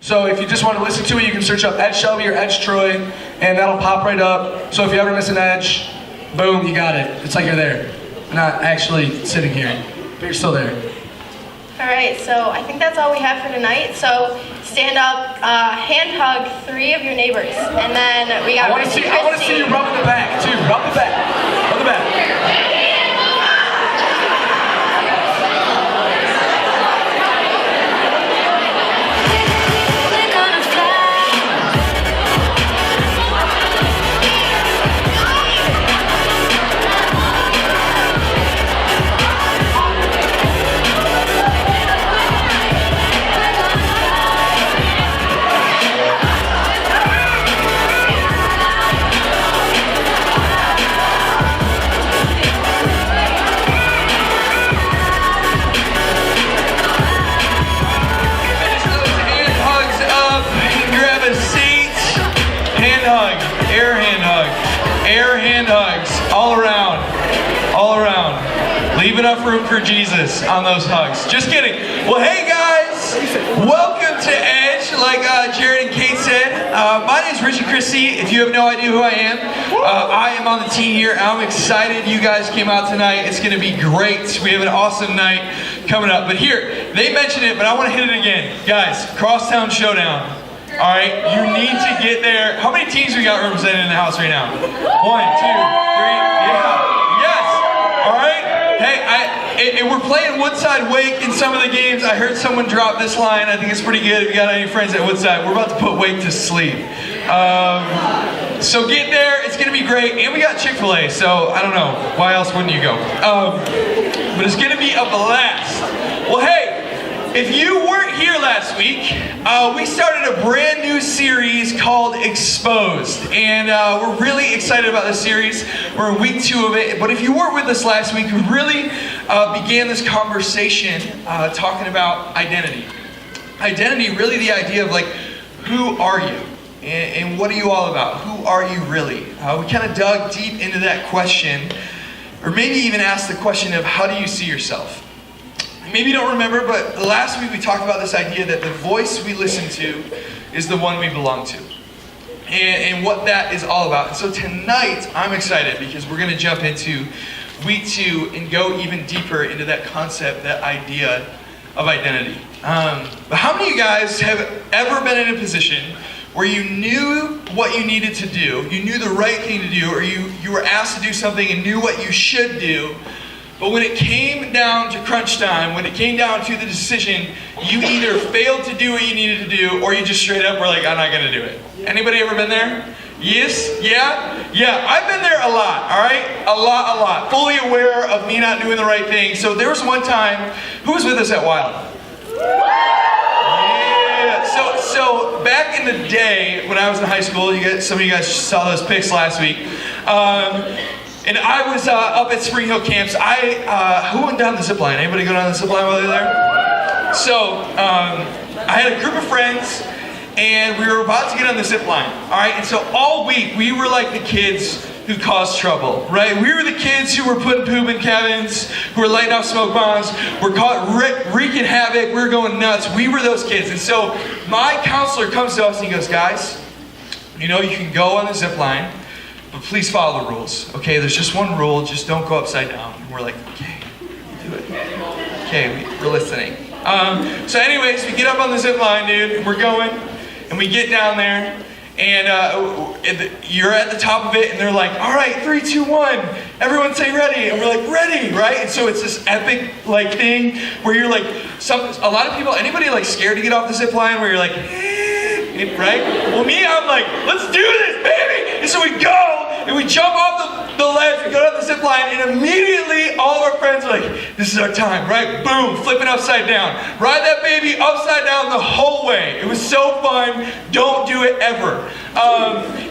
So if you just want to listen to it, you can search up Edge Shelby or Edge Troy, and that'll pop right up. So if you ever miss an Edge, boom, you got it. It's like you're there. You're not actually sitting here, but you're still there. All right, so I think that's all we have for tonight. So stand up, hand hug 3 of your neighbors, and then we got Richie Christie. I want to see you rubbing the back too. Rub the back. Rub the back. Leave enough room for Jesus on those hugs. Just kidding. Well, hey guys, welcome to Edge. Like Jared and Kate said, my name is Richie Christie. If you have no idea who I am, I am on the team here. I'm excited you guys came out tonight. It's going to be great. We have an awesome night coming up. But here, they mentioned it, but I want to hit it again. Guys, Crosstown Showdown. All right, you need to get there. How many teams we got represented in the house right now? 1, 2, 3, yeah. Yes. All right. Hey, we're playing Woodside Wake in some of the games. I heard someone drop this line. I think it's pretty good. If you got any friends at Woodside, we're about to put Wake to sleep. So get there. It's going to be great. And we got Chick-fil-A, so I don't know. Why else wouldn't you go? But it's going to be a blast. Well, hey. If you weren't here last week, we started a brand new series called Exposed, and we're really excited about this series. We're in week 2 of it, but if you weren't with us last week, we really began this conversation talking about identity. Identity, really the idea of like, who are you? And what are you all about? Who are you really? We kind of dug deep into that question, or maybe even asked the question of how do you see yourself? Maybe you don't remember, but last week we talked about this idea that the voice we listen to is the one we belong to. And what that is all about. And so tonight, I'm excited because we're going to jump into week 2 and go even deeper into that concept, that idea of identity. But how many of you guys have ever been in a position where you knew what you needed to do, you knew the right thing to do, or you were asked to do something and knew what you should do, but when it came down to crunch time, when it came down to the decision, you either failed to do what you needed to do, or you just straight up were like, I'm not going to do it. Anybody ever been there? Yes? Yeah? Yeah, I've been there a lot, all right? A lot. Fully aware of me not doing the right thing. So there was one time, who was with us at Wild? Yeah, so back in the day, when I was in high school, some of you guys saw those pics last week, and I was up at Spring Hill Camps. Who went down the zip line? Anybody go down the zip line while they're there? So, I had a group of friends, and we were about to get on the zip line. All right, and so all week, we were like the kids who caused trouble, right? We were the kids who were putting poop in cabins, who were lighting off smoke bombs, were caught wreaking havoc, we were going nuts. We were those kids. And so my counselor comes to us and he goes, guys, you know you can go on the zip line, but please follow the rules, okay? There's just one rule, just don't go upside down. And we're like, okay, do it. Okay, we're listening. So anyways, we get up on the zip line, dude, and we're going, and we get down there, and you're at the top of it, and they're like, all right, 3, 2, 1, everyone say ready, and we're like, ready, right? And so it's this epic, like, thing where you're like, a lot of people, anybody like scared to get off the zip line where you're like, right? Well, me, I'm like, let's do this, baby! And so we go, and we jump off the ledge, we go down the zip line, and immediately all of our friends are like, this is our time, right? Boom, flipping upside down. Ride that baby upside down the whole way. It was so fun. Don't do it ever.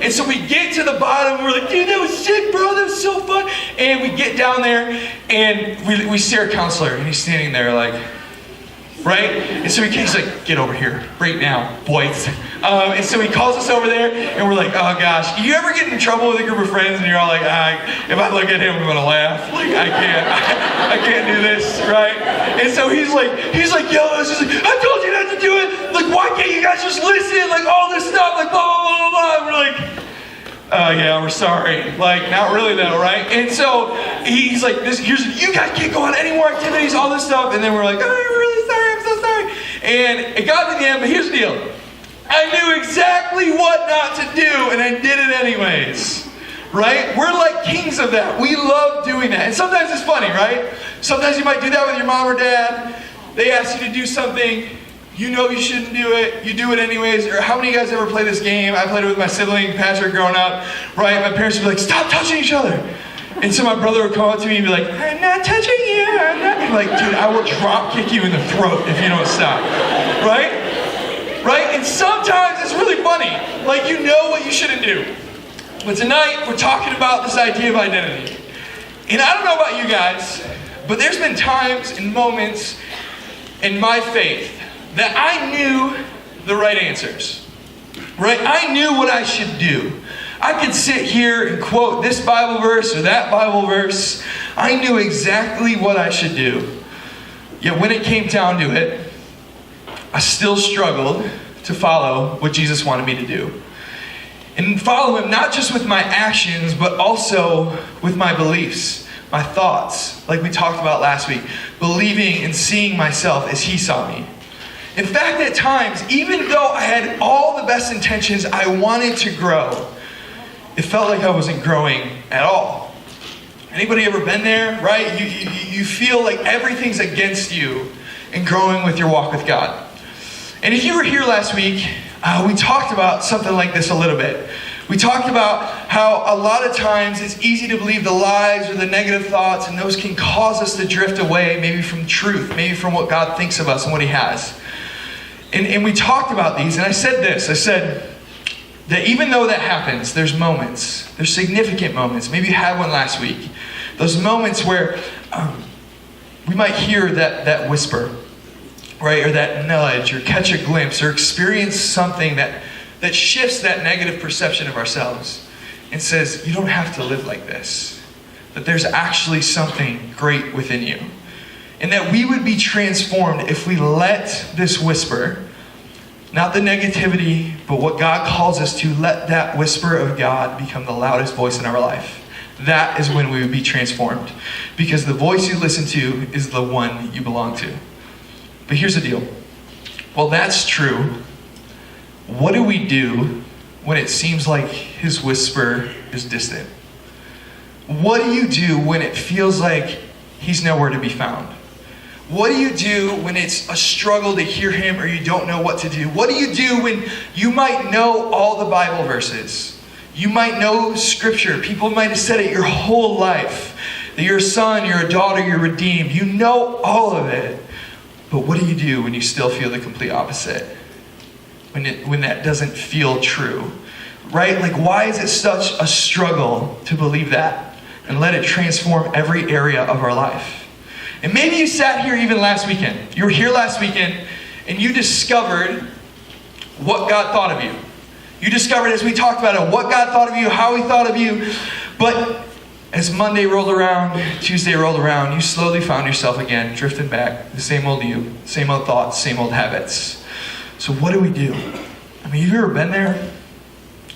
And so we get to the bottom, we're like, dude, that was sick, bro, that was so fun. And we get down there, and we see our counselor, and he's standing there like, right? And so he's like, get over here, right now, boys. And so he calls us over there, and we're like, oh gosh. You ever get in trouble with a group of friends, and you're all like, if I look at him, I'm gonna laugh. Like, I can't do this, right? And so he's like, yo, I told you not to do it. Like, like, why can't you guys just listen? Like, all this stuff, like, blah, blah, blah, blah. And we're like, yeah, we're sorry. Like, not really though, right? And so he's like, you guys can't go on any more activities, all this stuff. And then we're like, I'm really sorry, I'm so sorry. And it got to the end, but here's the deal. I knew exactly what not to do, and I did it anyways. Right? We're like kings of that. We love doing that. And sometimes it's funny, right? Sometimes you might do that with your mom or dad. They ask you to do something. You know you shouldn't do it. You do it anyways. Or how many of you guys ever play this game? I played it with my sibling, Patrick, growing up. Right? My parents would be like, stop touching each other. And so my brother would come up to me and be like, I'm not touching you. I'm not. I'm like, dude, I will drop kick you in the throat if you don't stop. Right? Right? And sometimes it's really funny. Like, you know what you shouldn't do. But tonight, we're talking about this idea of identity. And I don't know about you guys, but there's been times and moments in my faith that I knew the right answers. Right? I knew what I should do. I could sit here and quote this Bible verse or that Bible verse. I knew exactly what I should do. Yet when it came down to it, I still struggled to follow what Jesus wanted me to do. And follow him not just with my actions, but also with my beliefs, my thoughts, like we talked about last week, believing and seeing myself as he saw me. In fact, at times, even though I had all the best intentions, I wanted to grow, it felt like I wasn't growing at all. Anybody ever been there, right? You feel like everything's against you in growing with your walk with God. And if you were here last week, we talked about something like this a little bit. We talked about how a lot of times it's easy to believe the lies or the negative thoughts, and those can cause us to drift away maybe from truth, maybe from what God thinks of us and what he has. And we talked about these, and I said this. I said that even though that happens, there's moments, there's significant moments. Maybe you had one last week. Those moments where we might hear that whisper, right, or that nudge, or catch a glimpse, or experience something that shifts that negative perception of ourselves and says, you don't have to live like this. That there's actually something great within you. And that we would be transformed if we let this whisper, not the negativity, but what God calls us to, let that whisper of God become the loudest voice in our life. That is when we would be transformed. Because the voice you listen to is the one you belong to. But here's the deal. Well, that's true. What do we do when it seems like his whisper is distant? What do you do when it feels like he's nowhere to be found? What do you do when it's a struggle to hear him or you don't know what to do? What do you do when you might know all the Bible verses? You might know scripture. People might have said it your whole life. That you're a son, you're a daughter, you're redeemed. You know all of it. But what do you do when you still feel the complete opposite? When that doesn't feel true? Right? Like, why is it such a struggle to believe that and let it transform every area of our life? And maybe you sat here even last weekend. You were here last weekend and you discovered what God thought of you. You discovered, as we talked about it, what God thought of you, how he thought of you. But as Monday rolled around, Tuesday rolled around, you slowly found yourself again drifting back. The same old you, same old thoughts, same old habits. So what do we do? I mean, have you ever been there?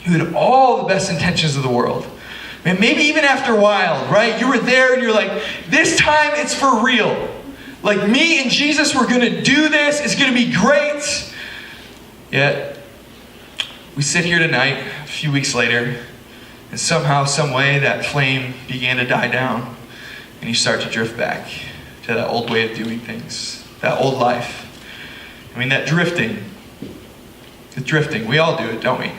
You had all the best intentions of the world. And maybe even after a while, right? You were there and you're like, this time it's for real. Like, me and Jesus, we're going to do this. It's going to be great. Yet, we sit here tonight, a few weeks later, and somehow, some way, that flame began to die down. And you start to drift back to that old way of doing things, that old life. I mean, that drifting. The drifting. We all do it, don't we?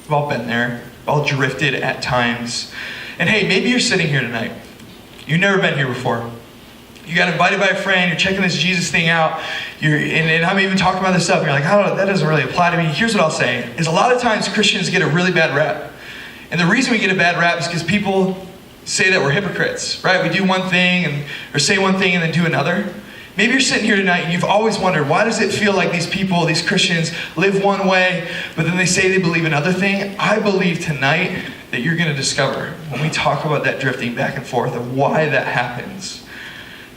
We've all been there. We've all drifted at times. And hey, maybe you're sitting here tonight. You've never been here before. You got invited by a friend. You're checking this Jesus thing out. And I'm even talking about this stuff. And you're like, I don't know, that doesn't really apply to me. Here's what I'll say. Is a lot of times Christians get a really bad rap. And the reason we get a bad rap is because people say that we're hypocrites, right? We do one thing or say one thing and then do another. Maybe you're sitting here tonight and you've always wondered, why does it feel like these people, these Christians, live one way, but then they say they believe another thing? I believe tonight that you're going to discover when we talk about that drifting back and forth of why that happens.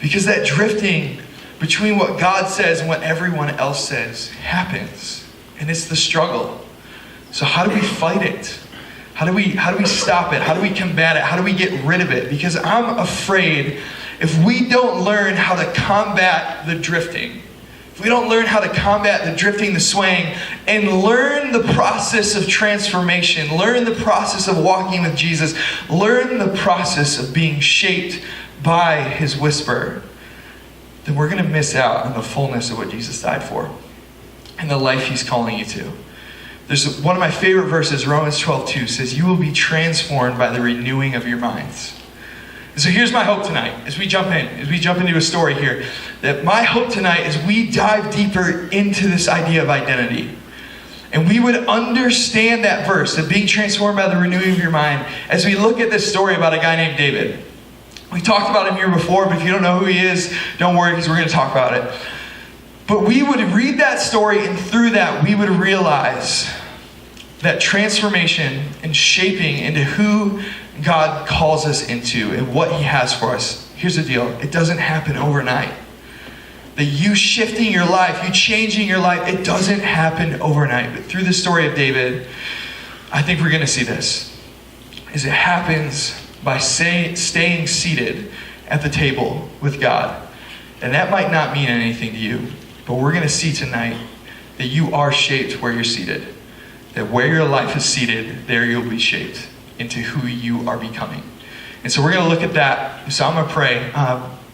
Because that drifting between what God says and what everyone else says happens. And it's the struggle. So how do we fight it? How do we stop it? How do we combat it? How do we get rid of it? Because I'm afraid if we don't learn how to combat the drifting, if we don't learn how to combat the drifting, the swaying, and learn the process of transformation, learn the process of walking with Jesus, learn the process of being shaped by his whisper, then we're going to miss out on the fullness of what Jesus died for and the life he's calling you to. There's one of my favorite verses, Romans 12:2 says, you will be transformed by the renewing of your minds. And so here's my hope tonight as we jump into a story here, that my hope tonight is we dive deeper into this idea of identity. And we would understand that verse of being transformed by the renewing of your mind as we look at this story about a guy named David. We talked about him here before, but if you don't know who he is, don't worry because we're going to talk about it. But we would read that story, and through that we would realize that transformation and shaping into who God calls us into and what he has for us. Here's the deal. It doesn't happen overnight. That you shifting your life, you changing your life, it doesn't happen overnight. But through the story of David, I think we're going to see this. Is it happens by staying seated at the table with God. And that might not mean anything to you, but we're going to see tonight that you are shaped where you're seated. That where your life is seated, there you'll be shaped into who you are becoming. And so we're going to look at that. So I'm going to pray.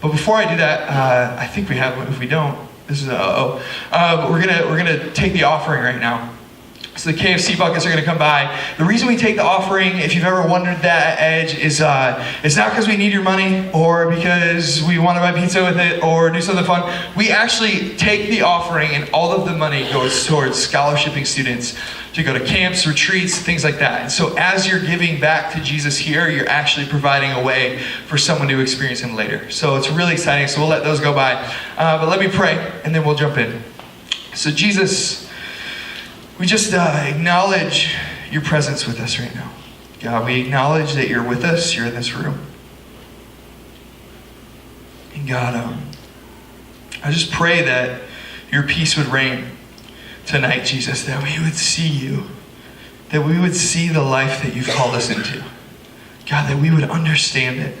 But before I do that, I think we have, if we don't, this is we're going to take the offering right now. So the KFC buckets are going to come by. The reason we take the offering, if you've ever wondered that, Edge, is it's not because we need your money or because we want to buy pizza with it or do something fun. We actually take the offering and all of the money goes towards scholarshiping students to go to camps, retreats, things like that. And so as you're giving back to Jesus here, you're actually providing a way for someone to experience him later. So it's really exciting. So we'll let those go by. But let me pray and then we'll jump in. So Jesus, we just acknowledge your presence with us right now. God, we acknowledge that you're with us. You're in this room. And God, I just pray that your peace would reign tonight, Jesus, that we would see you, that we would see the life that you've called us into. God, that we would understand it.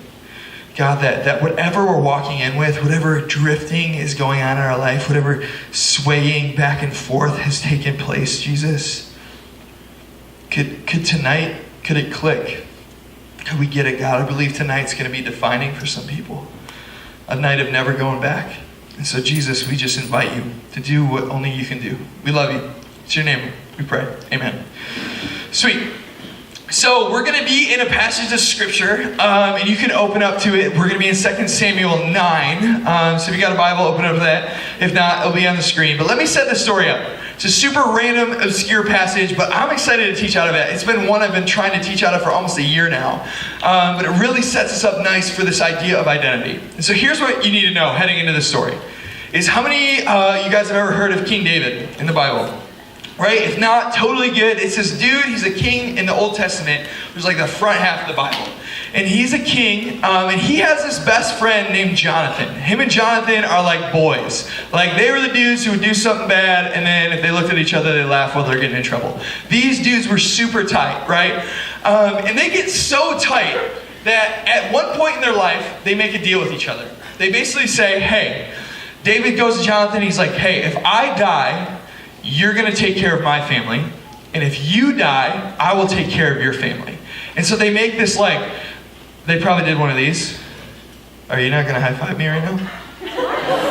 God, that whatever we're walking in with, whatever drifting is going on in our life, whatever swaying back and forth has taken place, Jesus, could tonight, could it click? Could we get it, God? I believe tonight's going to be defining for some people. A night of never going back. And so, Jesus, we just invite you to do what only you can do. We love you. It's your name. We pray. Amen. Sweet. So we're going to be in a passage of Scripture, and you can open up to it. We're going to be in 2 Samuel 9. So if you got a Bible, open up to that. If not, it'll be on the screen. But let me set this story up. It's a super random, obscure passage, but I'm excited to teach out of it. It's been one I've been trying to teach out of for almost a year now. But it really sets us up nice for this idea of identity. And so here's what you need to know heading into this story. Is how many you guys have ever heard of King David in the Bible? Right? If not, totally good. It's this dude, he's a king in the Old Testament, who's like the front half of the Bible. And he's a king, and he has this best friend named Jonathan. Him and Jonathan are like boys. Like, they were the dudes who would do something bad, and then if they looked at each other, they laugh while they're getting in trouble. These dudes were super tight, right? And they get so tight that at one point in their life, they make a deal with each other. They basically say, hey, David goes to Jonathan, he's like, hey, if I die, you're going to take care of my family. And if you die, I will take care of your family. And so they make this like, they probably did one of these. Are you not going to high five me right now?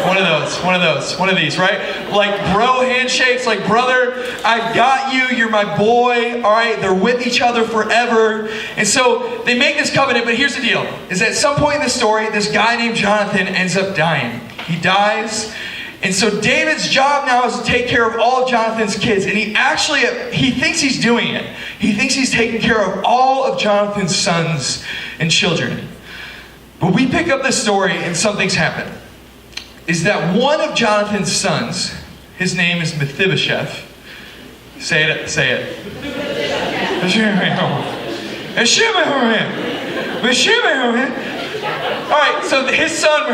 One of these, right? Like bro handshakes, like brother, I got you, you're my boy, all right? They're with each other forever. And so they make this covenant, but here's the deal, is that at some point in the story, this guy named Jonathan ends up dying. He dies. And so David's job now is to take care of all of Jonathan's kids. And he thinks he's doing it. He thinks he's taking care of all of Jonathan's sons and children. But we pick up this story and something's happened. Is that one of Jonathan's sons, his name is Mephibosheth. Say it. All right, so his son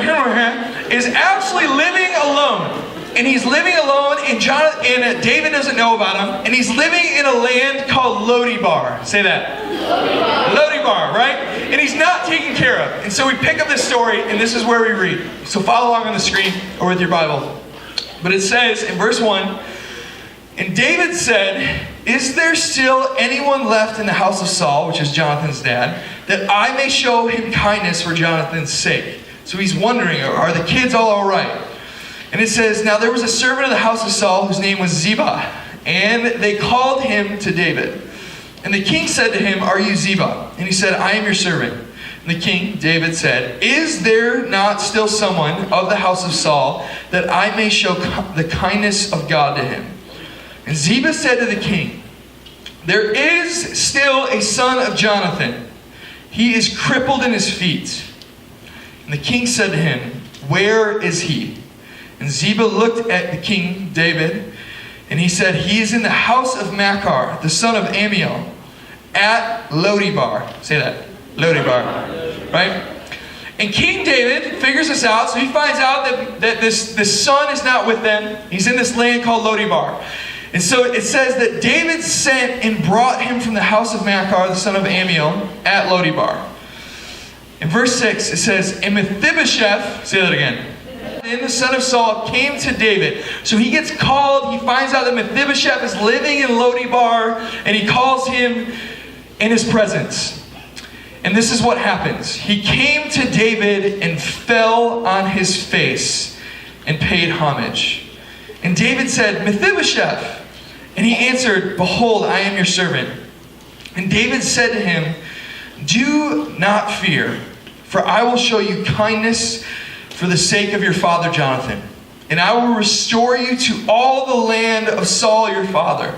is actually living alone. And he's living alone, and David doesn't know about him. And he's living in a land called Lo-debar. Say that. Lo-debar, right? And he's not taken care of. And so we pick up this story, and this is where we read. So follow along on the screen or with your Bible. But it says in verse 1, and David said, is there still anyone left in the house of Saul, which is Jonathan's dad, that I may show him kindness for Jonathan's sake? So he's wondering, are the kids all right? And it says, now there was a servant of the house of Saul whose name was Ziba, and they called him to David. And the king said to him, are you Ziba? And he said, I am your servant. And the king, David, said, is there not still someone of the house of Saul that I may show the kindness of God to him? And Ziba said to the king, there is still a son of Jonathan. He is crippled in his feet. And the king said to him, where is he? And Ziba looked at the king, David, and he said, he is in the house of Machir, the son of Amiel, at Lo-debar. Say that. Lo-debar. Right? And King David figures this out, so he finds out that this son is not with them. He's in this land called Lo-debar. And so it says that David sent and brought him from the house of Machir, the son of Amiel, at Lo-debar. In verse 6, it says, and Mephibosheth, say that again. And the son of Saul came to David. So he gets called. He finds out that Mephibosheth is living in Lo-debar, and he calls him in his presence. And this is what happens. He came to David and fell on his face and paid homage. And David said, Mephibosheth. And he answered, behold, I am your servant. And David said to him, do not fear, for I will show you kindness for the sake of your father Jonathan. And I will restore you to all the land of Saul your father.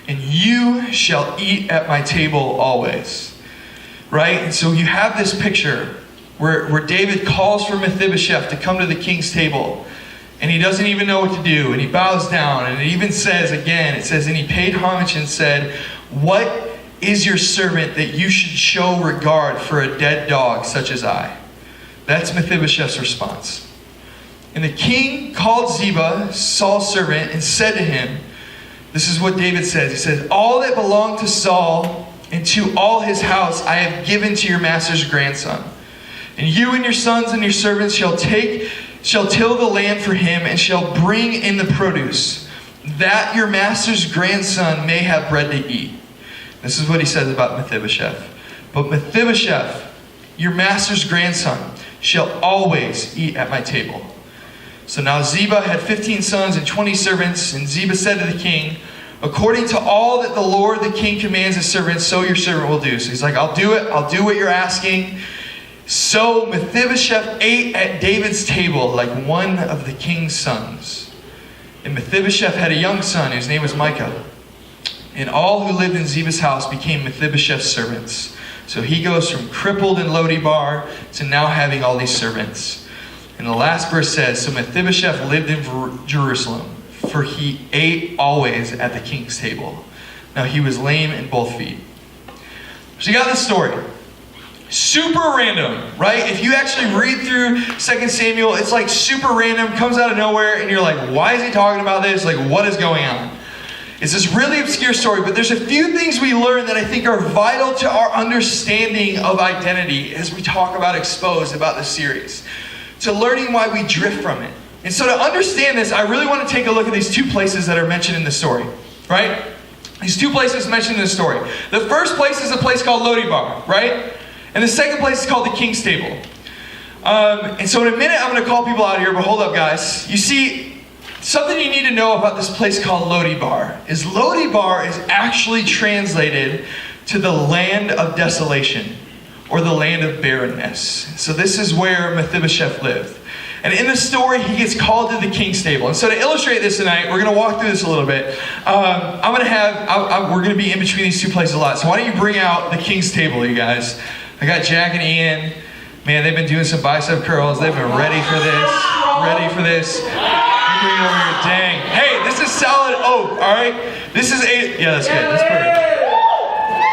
And you shall eat at my table always. Right? And so you have this picture where David calls for Mephibosheth to come to the king's table. And he doesn't even know what to do. And he bows down. And it even says again, it says, and he paid homage and said, what is your servant that you should show regard for a dead dog such as I? That's Mephibosheth's response. And the king called Ziba, Saul's servant, and said to him, this is what David says. He says, all that belonged to Saul and to all his house I have given to your master's grandson. And you and your sons and your servants shall till the land for him and shall bring in the produce, that your master's grandson may have bread to eat. This is what he says about Mephibosheth. But Mephibosheth, your master's grandson, shall always eat at my table. So now Ziba had 15 sons and 20 servants, and Ziba said to the king, according to all that the Lord the king commands his servants, so your servant will do. So he's like, I'll do it. I'll do what you're asking. So Mephibosheth ate at David's table like one of the king's sons. And Mephibosheth had a young son whose name was Micah. And all who lived in Ziba's house became Mephibosheth's servants. So he goes from crippled in Lo-debar to now having all these servants. And the last verse says, so Mephibosheth lived in Jerusalem, for he ate always at the king's table. Now he was lame in both feet. So you got this story. Super random, right? If you actually read through 2 Samuel, it's like super random, comes out of nowhere, and you're like, why is he talking about this? Like, what is going on? It's this really obscure story, but there's a few things we learn that I think are vital to our understanding of identity as we talk about Exposed, about this series, to learning why we drift from it. And so to understand this, I really want to take a look at these two places that are mentioned in the story, right? These two places mentioned in the story. The first place is a place called Lo-debar, right? And the second place is called the King's Table. And so in a minute, I'm going to call people out here, but hold up, guys. You see, something you need to know about this place called Lo-debar is actually translated to the land of desolation, or the land of barrenness. So this is where Mephibosheth lived. And in the story, he gets called to the king's table. And so to illustrate this tonight, we're going to walk through this a little bit. We're going to be in between these two places a lot. So why don't you bring out the king's table, you guys? I got Jack and Ian. Man, they've been doing some bicep curls. They've been ready for this. Ready for this. You bring it over here. Dang. Hey, this is solid oak, all right? This is yeah, that's good. That's perfect.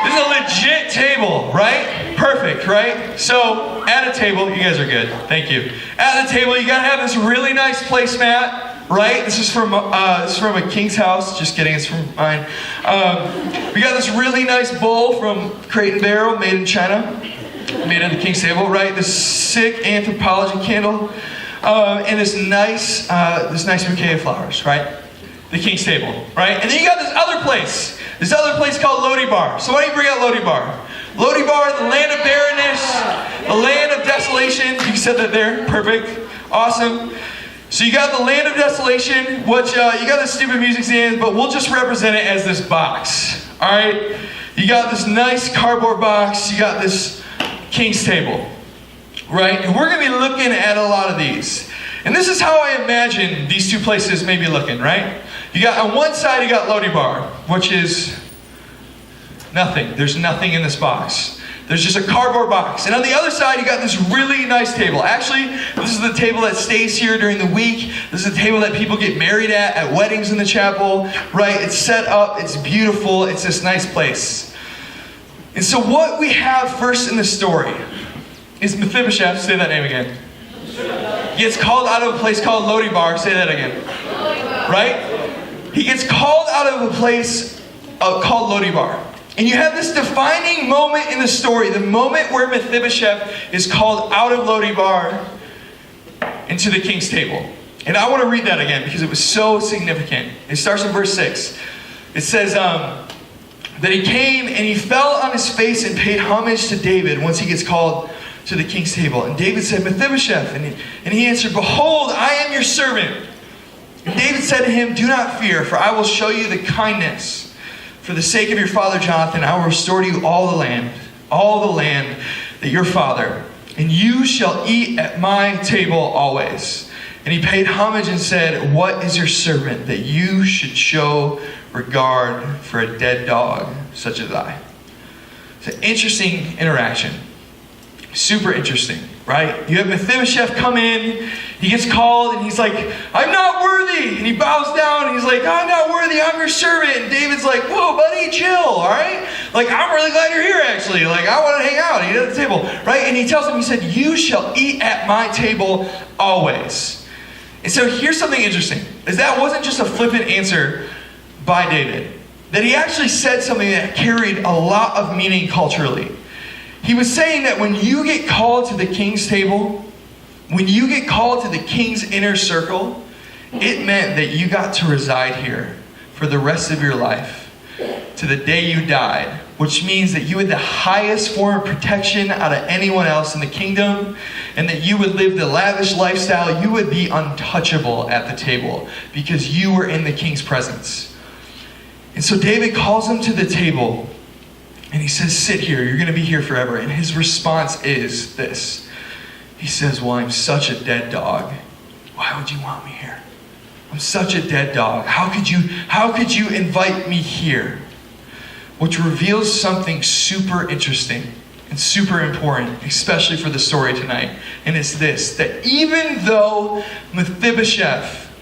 This is a legit table, right? Perfect, right? So at a table, you guys are good, thank you. At the table, you gotta have this really nice placemat, right? This is from a king's house. Just kidding, it's from mine. We got this really nice bowl from Crate and Barrel, made in China, made at the king's table, right? This sick anthropology candle, and this nice bouquet of flowers, right? The king's table, right? And then you got this other place called Lo-debar. So why don't you bring out Lo-debar? Lo-debar, the land of barrenness, the land of desolation. You said that there, perfect, awesome. So you got the land of desolation, which you got this stupid music stand, but we'll just represent it as this box, all right? You got this nice cardboard box, you got this king's table, right? And we're gonna be looking at a lot of these. And this is how I imagine these two places may be looking, right? You got, on one side you got Lo-debar, which is nothing. There's nothing in this box. There's just a cardboard box. And on the other side, you got this really nice table. Actually, this is the table that stays here during the week. This is the table that people get married at weddings in the chapel, right? It's set up, it's beautiful, it's this nice place. And so what we have first in the story is Mephibosheth, say that name again. He gets called out of a place called Lo-debar, say that again. Right? He gets called out of a place called Lo-debar. And you have this defining moment in the story, the moment where Mephibosheth is called out of Lo-debar into the king's table. And I want to read that again because it was so significant. It starts in verse 6. It says that he came and he fell on his face and paid homage to David once he gets called to the king's table. And David said, Mephibosheth. And he answered, Behold, I am your servant. And David said to him, Do not fear, for I will show you the kindness. For the sake of your father Jonathan, I will restore to you all the land that your father, and you shall eat at my table always. And he paid homage and said, What is your servant that you should show regard for a dead dog such as I? It's an interesting interaction. Super interesting, right? You have Mephibosheth come in, he gets called, and he's like, I'm not worthy. And he bows down, and he's like, I'm not worthy, I'm your servant. And David's like, whoa, buddy, chill, all right? Like, I'm really glad you're here, actually. Like, I want to hang out, eat at the table, right? And he tells him, he said, you shall eat at my table always. And so here's something interesting, is that wasn't just a flippant answer by David. That he actually said something that carried a lot of meaning culturally. He was saying that when you get called to the king's table, when you get called to the king's inner circle, it meant that you got to reside here for the rest of your life, to the day you died, which means that you had the highest form of protection out of anyone else in the kingdom, and that you would live the lavish lifestyle. You would be untouchable at the table because you were in the king's presence. And so David calls him to the table, and he says, sit here, you're going to be here forever. And his response is this. He says, well, I'm such a dead dog. Why would you want me here? I'm such a dead dog. How could you invite me here? Which reveals something super interesting and super important, especially for the story tonight. And it's this, that even though Mephibosheth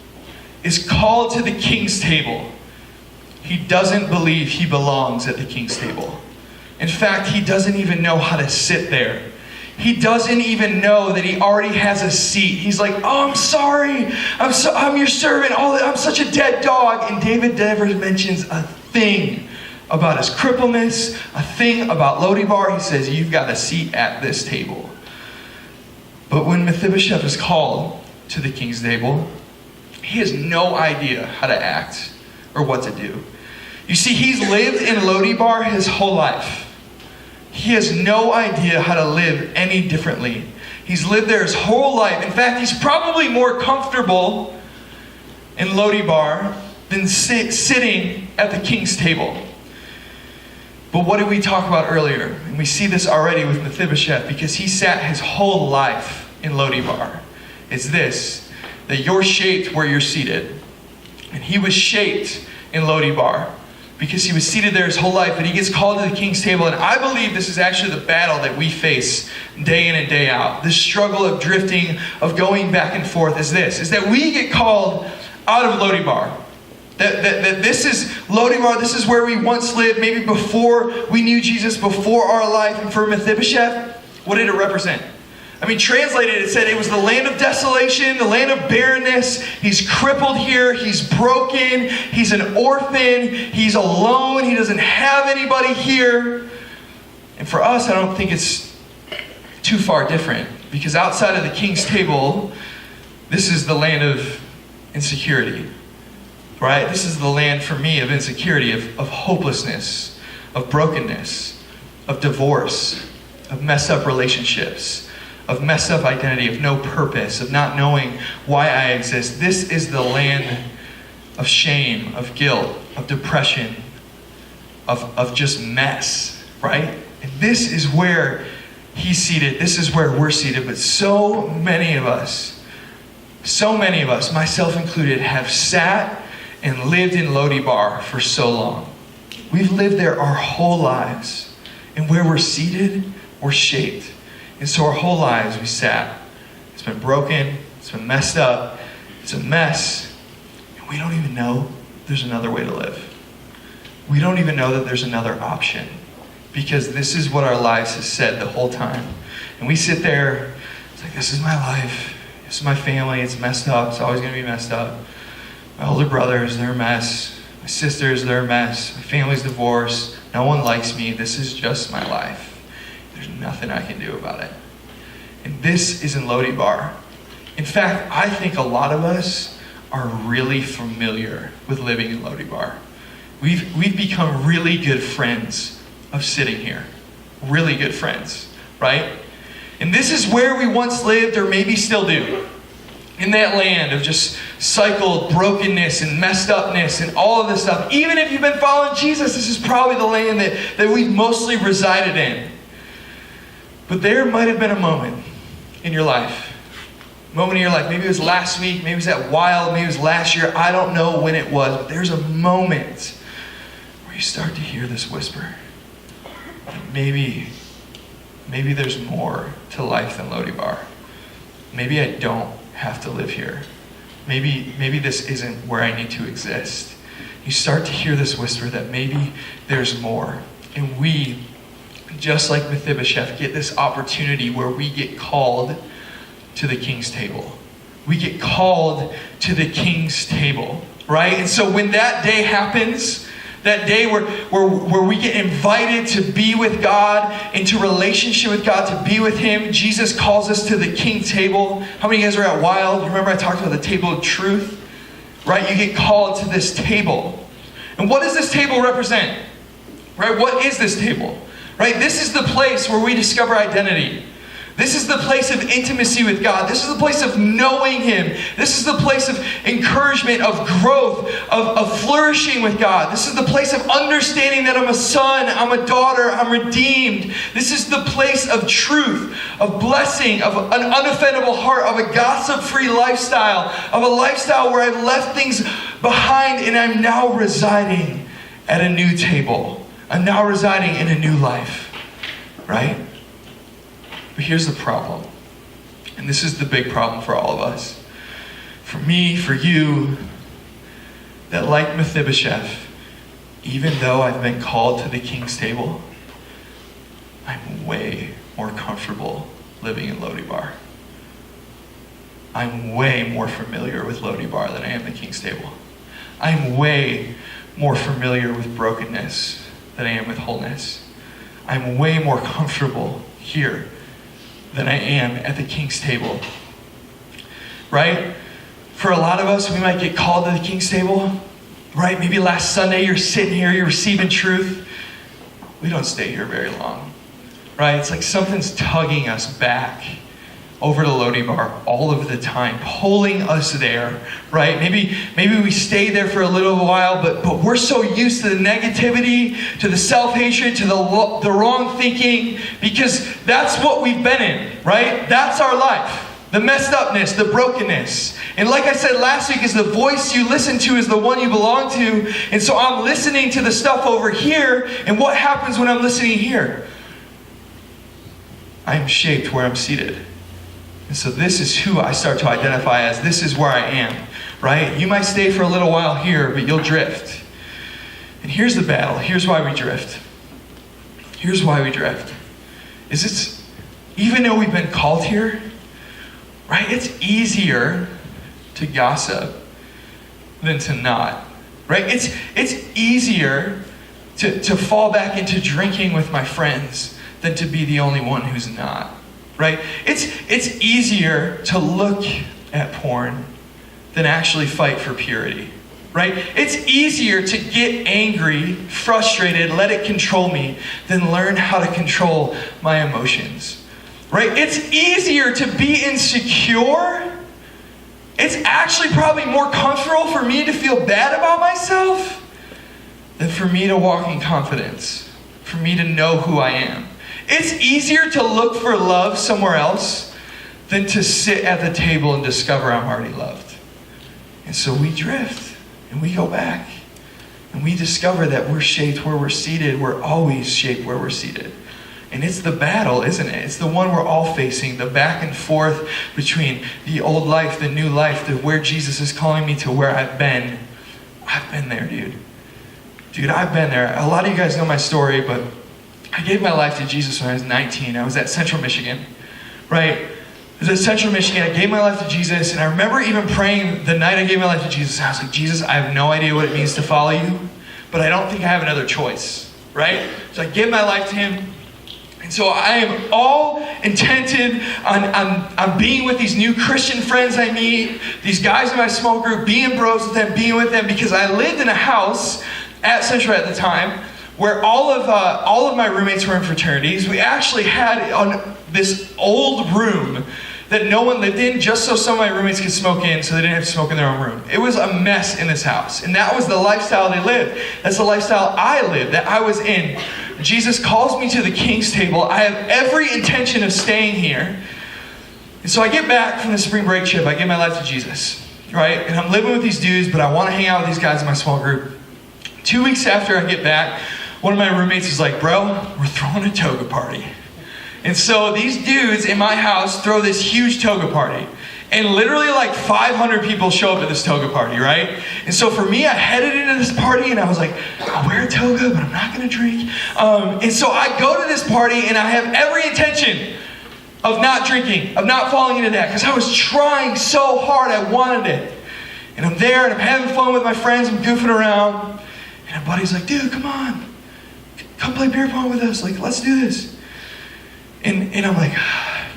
is called to the king's table, he doesn't believe he belongs at the king's table. In fact, he doesn't even know how to sit there. He doesn't even know that he already has a seat. He's like, oh, I'm sorry. I'm your servant. Oh, I'm such a dead dog. And David never mentions a thing about his crippleness, a thing about Lo-debar. He says, you've got a seat at this table. But when Mephibosheth is called to the king's table, he has no idea how to act or what to do. You see, he's lived in Lo-debar his whole life. He has no idea how to live any differently. He's lived there his whole life. In fact, he's probably more comfortable in Lo-debar than sitting at the king's table. But what did we talk about earlier? And we see this already with Mephibosheth, because he sat his whole life in Lo-debar. It's this, that you're shaped where you're seated. And he was shaped in Lo-debar, because he was seated there his whole life, and he gets called to the king's table. And I believe this is actually the battle that we face day in and day out. This struggle of drifting, of going back and forth is this, is that we get called out of Lo-debar. That this is Lo-debar, this is where we once lived, maybe before we knew Jesus, before our life. And for Mephibosheth, what did it represent? I mean, translated, it said it was the land of desolation, the land of barrenness. He's crippled here. He's broken. He's an orphan. He's alone. He doesn't have anybody here. And for us, I don't think it's too far different. Because outside of the king's table, this is the land of insecurity. Right? This is the land for me of insecurity, of hopelessness, of brokenness, of divorce, of messed up relationships, of messed up identity, of no purpose, of not knowing why I exist. This is the land of shame, of guilt, of depression, of just mess, right? And this is where he's seated. This is where we're seated. But so many of us, myself included, have sat and lived in Lo-debar for so long. We've lived there our whole lives. And where we're seated, we're shaped. And so our whole lives we sat. It's been broken. It's been messed up. It's a mess. And we don't even know there's another way to live. We don't even know that there's another option. Because this is what our lives has said the whole time. And we sit there, it's like, this is my life. This is my family. It's messed up. It's always going to be messed up. My older brothers, they're a mess. My sisters, they're a mess. My family's divorced. No one likes me. This is just my life. There's nothing I can do about it. And this is in Lo-debar. In fact, I think a lot of us are really familiar with living in Lo-debar. We've become really good friends of sitting here. Really good friends, right? And this is where we once lived, or maybe still do. In that land of just cycled brokenness and messed upness and all of this stuff. Even if you've been following Jesus, this is probably the land that we've mostly resided in. But there might have been a moment in your life. Maybe it was last week, maybe it was that wild, maybe it was last year. I don't know when it was, but there's a moment where you start to hear this whisper. Maybe there's more to life than Lo-debar. Maybe I don't have to live here. Maybe this isn't where I need to exist. You start to hear this whisper that maybe there's more. And we, just like Mephibosheth, get this opportunity where we get called to the king's table. We get called to the king's table, right? And so when that day happens, that day where we get invited to be with God, into relationship with God, to be with Him, Jesus calls us to the king table. How many of you guys are at Wild? Remember I talked about the table of truth? Right? You get called to this table. And what does this table represent? Right? What is this table? Right? This is the place where we discover identity. This is the place of intimacy with God. This is the place of knowing Him. This is the place of encouragement, of growth, of flourishing with God. This is the place of understanding that I'm a son, I'm a daughter, I'm redeemed. This is the place of truth, of blessing, of an unoffendable heart, of a gossip-free lifestyle, of a lifestyle where I've left things behind and I'm now residing at a new table. I'm now residing in a new life. Right? But here's the problem. And this is the big problem for all of us. For me, for you, that like Mephibosheth, even though I've been called to the king's table, I'm way more comfortable living in Lo-debar. I'm way more familiar with Lo-debar than I am the king's table. I'm way more familiar with brokenness than I am with wholeness. I'm way more comfortable here than I am at the king's table. Right? For a lot of us, we might get called to the king's table. Right? Maybe last Sunday you're sitting here, you're receiving truth. We don't stay here very long. Right? It's like something's tugging us back over to Lo-debar all of the time, pulling us there, right? Maybe we stay there for a little while, but we're so used to the negativity, to the self-hatred, to the wrong thinking, because that's what we've been in, right? That's our life. The messed upness, the brokenness. And like I said last week, is the voice you listen to is the one you belong to. And so I'm listening to the stuff over here, and what happens when I'm listening here? I'm shaped where I'm seated. And so this is who I start to identify as. This is where I am, right? You might stay for a little while here, but you'll drift. And here's the battle. Here's why we drift. Here's why we drift. even though we've been called here, right? It's easier to gossip than to not, right? It's easier to fall back into drinking with my friends than to be the only one who's not, right? It's easier to look at porn than actually fight for purity, right? It's easier to get angry, frustrated, let it control me, than learn how to control my emotions, right? It's easier to be insecure. It's actually probably more comfortable for me to feel bad about myself than for me to walk in confidence, for me to know who I am. It's easier to look for love somewhere else than to sit at the table and discover I'm already loved. And so we drift and we go back and we discover that we're shaped where we're seated. We're always shaped where we're seated. And it's the battle, isn't it? It's the one we're all facing, the back and forth between the old life, the new life, to where Jesus is calling me to where I've been. I've been there, dude. Dude, I've been there. A lot of you guys know my story, but I gave my life to Jesus when I was 19. I was at Central Michigan, right? I was at Central Michigan. I gave my life to Jesus, and I remember even praying the night I gave my life to Jesus. I was like, Jesus, I have no idea what it means to follow you, but I don't think I have another choice, right? So I gave my life to him. And so I am all intended on being with these new Christian friends I meet, these guys in my small group, being bros with them, being with them, because I lived in a house at Central at the time where all of my roommates were in fraternities. We actually had this old room that no one lived in, just so some of my roommates could smoke in, so they didn't have to smoke in their own room. It was a mess in this house, and that was the lifestyle they lived. That's the lifestyle I lived, that I was in. Jesus calls me to the King's table. I have every intention of staying here. And so I get back from the spring break trip. I give my life to Jesus, right? And I'm living with these dudes, but I want to hang out with these guys in my small group. 2 weeks after I get back, one of my roommates is like, bro, we're throwing a toga party. And so these dudes in my house throw this huge toga party. And literally like 500 people show up at this toga party, right? And so for me, I headed into this party and I was like, I'll wear a toga, but I'm not going to drink. And so I go to this party and I have every intention of not drinking, of not falling into that, because I was trying so hard, I wanted it. And I'm there and I'm having fun with my friends, I'm goofing around. And my buddy's like, dude, come on. Come play beer pong with us. Like, let's do this. And I'm like,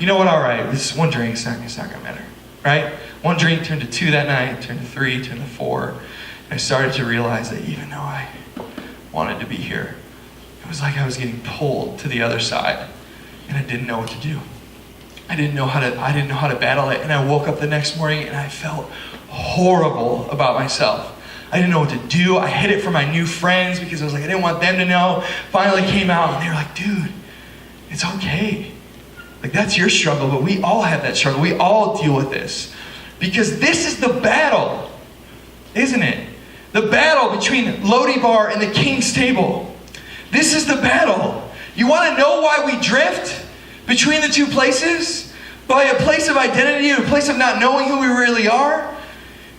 you know what, all right, this is one drink, it's not going to matter. Right? One drink turned to 2 that night, turned to 3, turned to 4. And I started to realize that even though I wanted to be here, it was like I was getting pulled to the other side, and I didn't know what to do. I didn't know how to battle it. And I woke up the next morning and I felt horrible about myself. I didn't know what to do. I hid it from my new friends because I was like, I didn't want them to know. Finally came out and they were like, dude, it's okay. Like, that's your struggle, but we all have that struggle. We all deal with this. Because this is the battle, isn't it? The battle between Lo-debar and the King's table. This is the battle. You want to know why we drift between the two places? By a place of identity and a place of not knowing who we really are?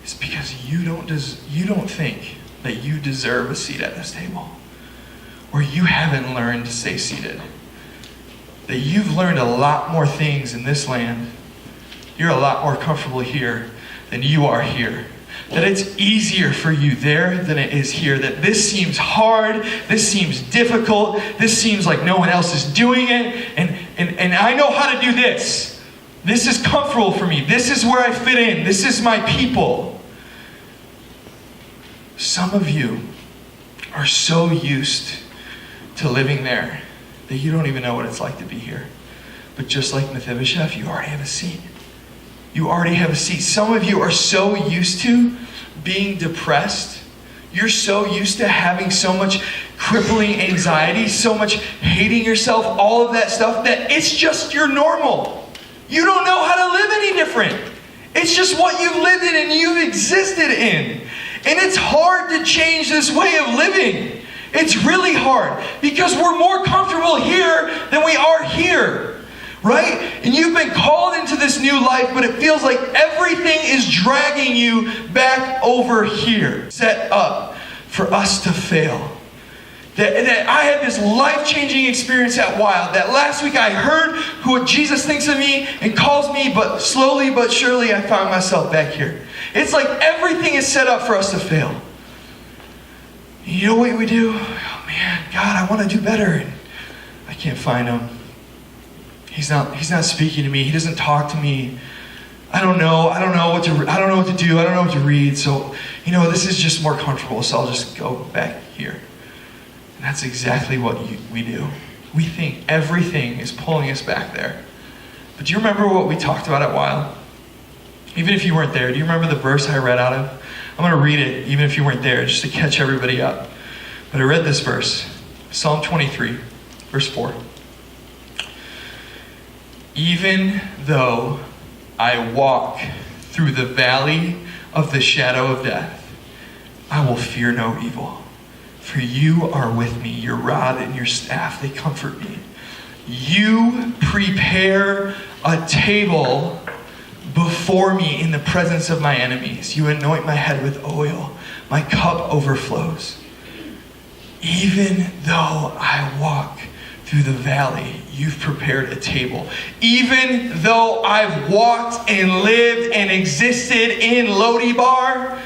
It's because you don't think that you deserve a seat at this table. Or you haven't learned to stay seated. That you've learned a lot more things in this land. You're a lot more comfortable here than you are here. That it's easier for you there than it is here. That this seems hard, this seems difficult, this seems like no one else is doing it, and I know how to do this. This is comfortable for me. This is where I fit in. This is my people. Some of you are so used to living there that you don't even know what it's like to be here. But just like Mephibosheth, you already have a seat. You already have a seat. Some of you are so used to being depressed. You're so used to having so much crippling anxiety, so much hating yourself, all of that stuff, that it's just your normal. You don't know how to live any different. It's just what you've lived in and you've existed in. And it's hard to change this way of living. It's really hard because we're more comfortable here than we are here, right? And you've been called into this new life, but it feels like everything is dragging you back over here, set up for us to fail, That I had this life-changing experience at Wild. That last week I heard who Jesus thinks of me and calls me, but slowly but surely I found myself back here. It's like everything is set up for us to fail. You know what we do? Oh man, God, I want to do better. And I can't find him. He's not speaking to me. He doesn't talk to me. I don't know what to do. I don't know what to read. So, this is just more comfortable. So I'll just go back here. And that's exactly what we do. We think everything is pulling us back there. But do you remember what we talked about at Wild? Even if you weren't there, do you remember the verse I read out of? I'm going to read it, even if you weren't there, just to catch everybody up. But I read this verse, Psalm 23, verse 4. Even though I walk through the valley of the shadow of death, I will fear no evil. For you are with me, your rod and your staff, they comfort me. You prepare a table before me in the presence of my enemies. You anoint my head with oil. My cup overflows. Even though I walk through the valley, you've prepared a table. Even though I've walked and lived and existed in Lo-debar,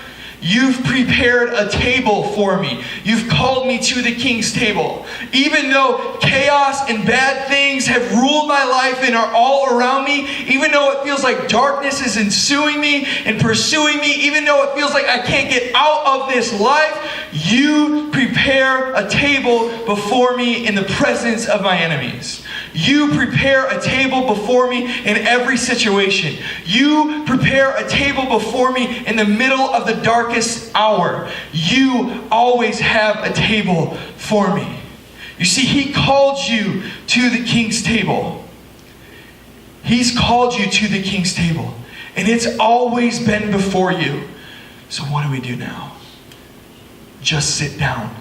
you've prepared a table for me. You've called me to the king's table. Even though chaos and bad things have ruled my life and are all around me, even though it feels like darkness is ensuing me and pursuing me, even though it feels like I can't get out of this life, you prepare a table before me in the presence of my enemies. You prepare a table before me in every situation. You prepare a table before me in the middle of the darkest hour. You always have a table for me. You see, he called you to the king's table. He's called you to the king's table. And it's always been before you. So what do we do now? Just sit down.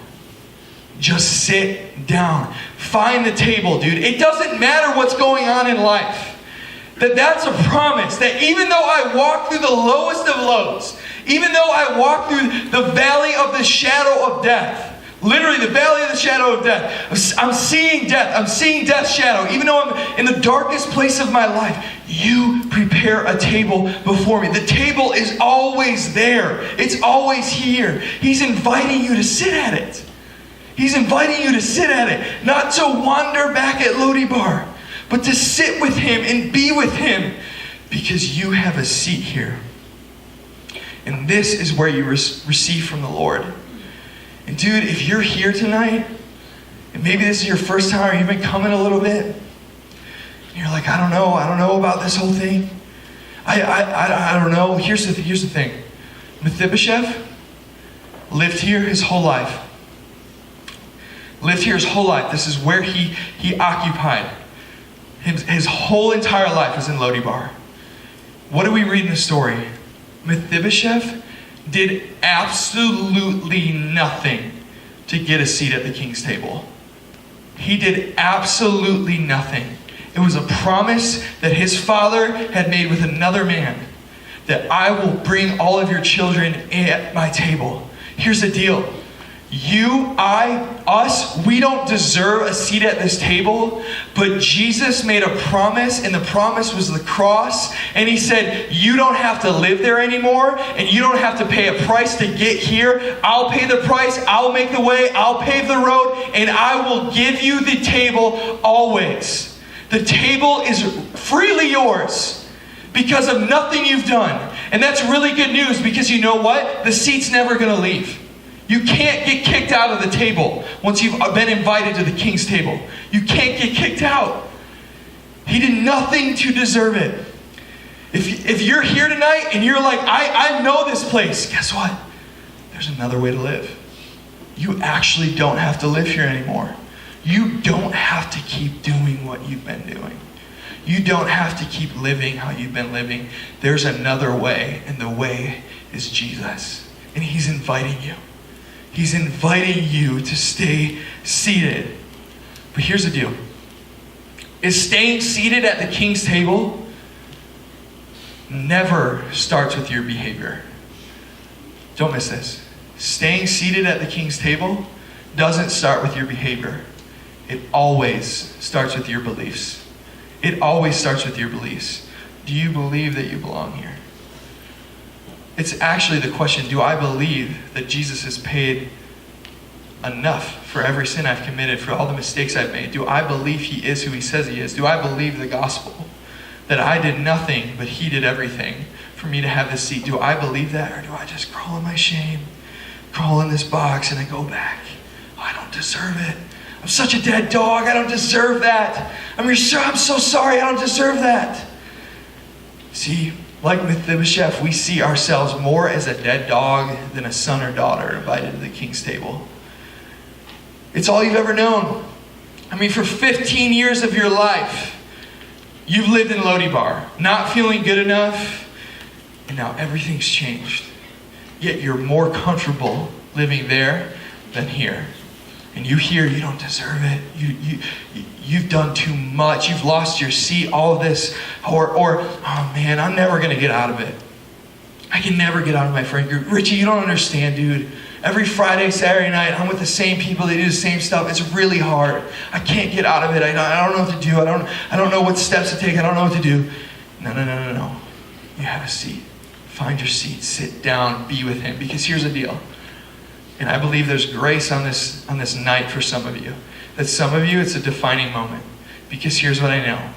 Just sit down. Find the table, dude. It doesn't matter what's going on in life. That's a promise. That even though I walk through the lowest of lows, even though I walk through the valley of the shadow of death, literally the valley of the shadow of death, I'm seeing death. I'm seeing death's shadow. Even though I'm in the darkest place of my life, you prepare a table before me. The table is always there. It's always here. He's inviting you to sit at it. He's inviting you to sit at it, not to wander back at Lo-debar, but to sit with him and be with him, because you have a seat here. And this is where you receive from the Lord. And dude, if you're here tonight, and maybe this is your first time or you've been coming a little bit, and you're like, I don't know about this whole thing. I don't know. Here's the thing. Mephibosheth lived here his whole life. Lived here his whole life. This is where he occupied. His whole entire life was in Lo-debar. What do we read in the story? Mephibosheth did absolutely nothing to get a seat at the king's table. He did absolutely nothing. It was a promise that his father had made with another man, that I will bring all of your children at my table. Here's the deal. You, us, we don't deserve a seat at this table, but Jesus made a promise, and the promise was the cross, and he said, you don't have to live there anymore, and you don't have to pay a price to get here. I'll pay the price, I'll make the way, I'll pave the road, and I will give you the table always. The table is freely yours because of nothing you've done. And that's really good news, because you know what? The seat's never going to leave. You can't get kicked out of the table once you've been invited to the king's table. You can't get kicked out. He did nothing to deserve it. If you're here tonight and you're like, I know this place, guess what? There's another way to live. You actually don't have to live here anymore. You don't have to keep doing what you've been doing. You don't have to keep living how you've been living. There's another way, and the way is Jesus. And he's inviting you. He's inviting you to stay seated. But here's the deal. Is staying seated at the king's table never starts with your behavior. Don't miss this. Staying seated at the king's table doesn't start with your behavior. It always starts with your beliefs. It always starts with your beliefs. Do you believe that you belong here? It's actually the question, do I believe that Jesus has paid enough for every sin I've committed, for all the mistakes I've made? Do I believe he is who he says he is? Do I believe the gospel? That I did nothing, but he did everything for me to have this seat. Do I believe that? Or do I just crawl in my shame, crawl in this box, and I go back? Oh, I don't deserve it. I'm such a dead dog. I don't deserve that. I'm so sorry. I don't deserve that. See, like Mephibosheth, we see ourselves more as a dead dog than a son or daughter invited to the king's table. It's all you've ever known. I mean, for 15 years of your life, you've lived in Lo-debar, not feeling good enough, and now everything's changed. Yet you're more comfortable living there than here. And you hear you don't deserve it. You've done too much. You've lost your seat. All of this, or oh man, I'm never gonna get out of it. I can never get out of my friend group. Richie, you don't understand, dude. Every Friday, Saturday night, I'm with the same people. They do the same stuff. It's really hard. I can't get out of it. I don't know what to do. I don't know what steps to take. I don't know what to do. No. You have a seat. Find your seat. Sit down. Be with him. Because here's the deal. And I believe there's grace on this night for some of you. That some of you, it's a defining moment. Because here's what I know.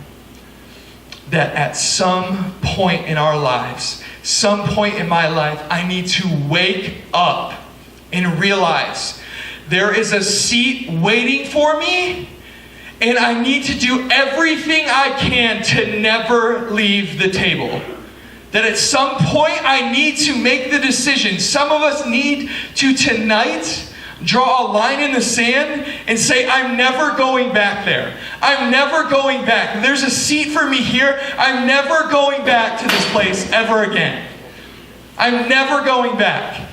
That at some point in our lives, some point in my life, I need to wake up and realize there is a seat waiting for me, and I need to do everything I can to never leave the table. That at some point I need to make the decision. Some of us need to tonight draw a line in the sand and say, I'm never going back there. I'm never going back. There's a seat for me here. I'm never going back to this place ever again. I'm never going back.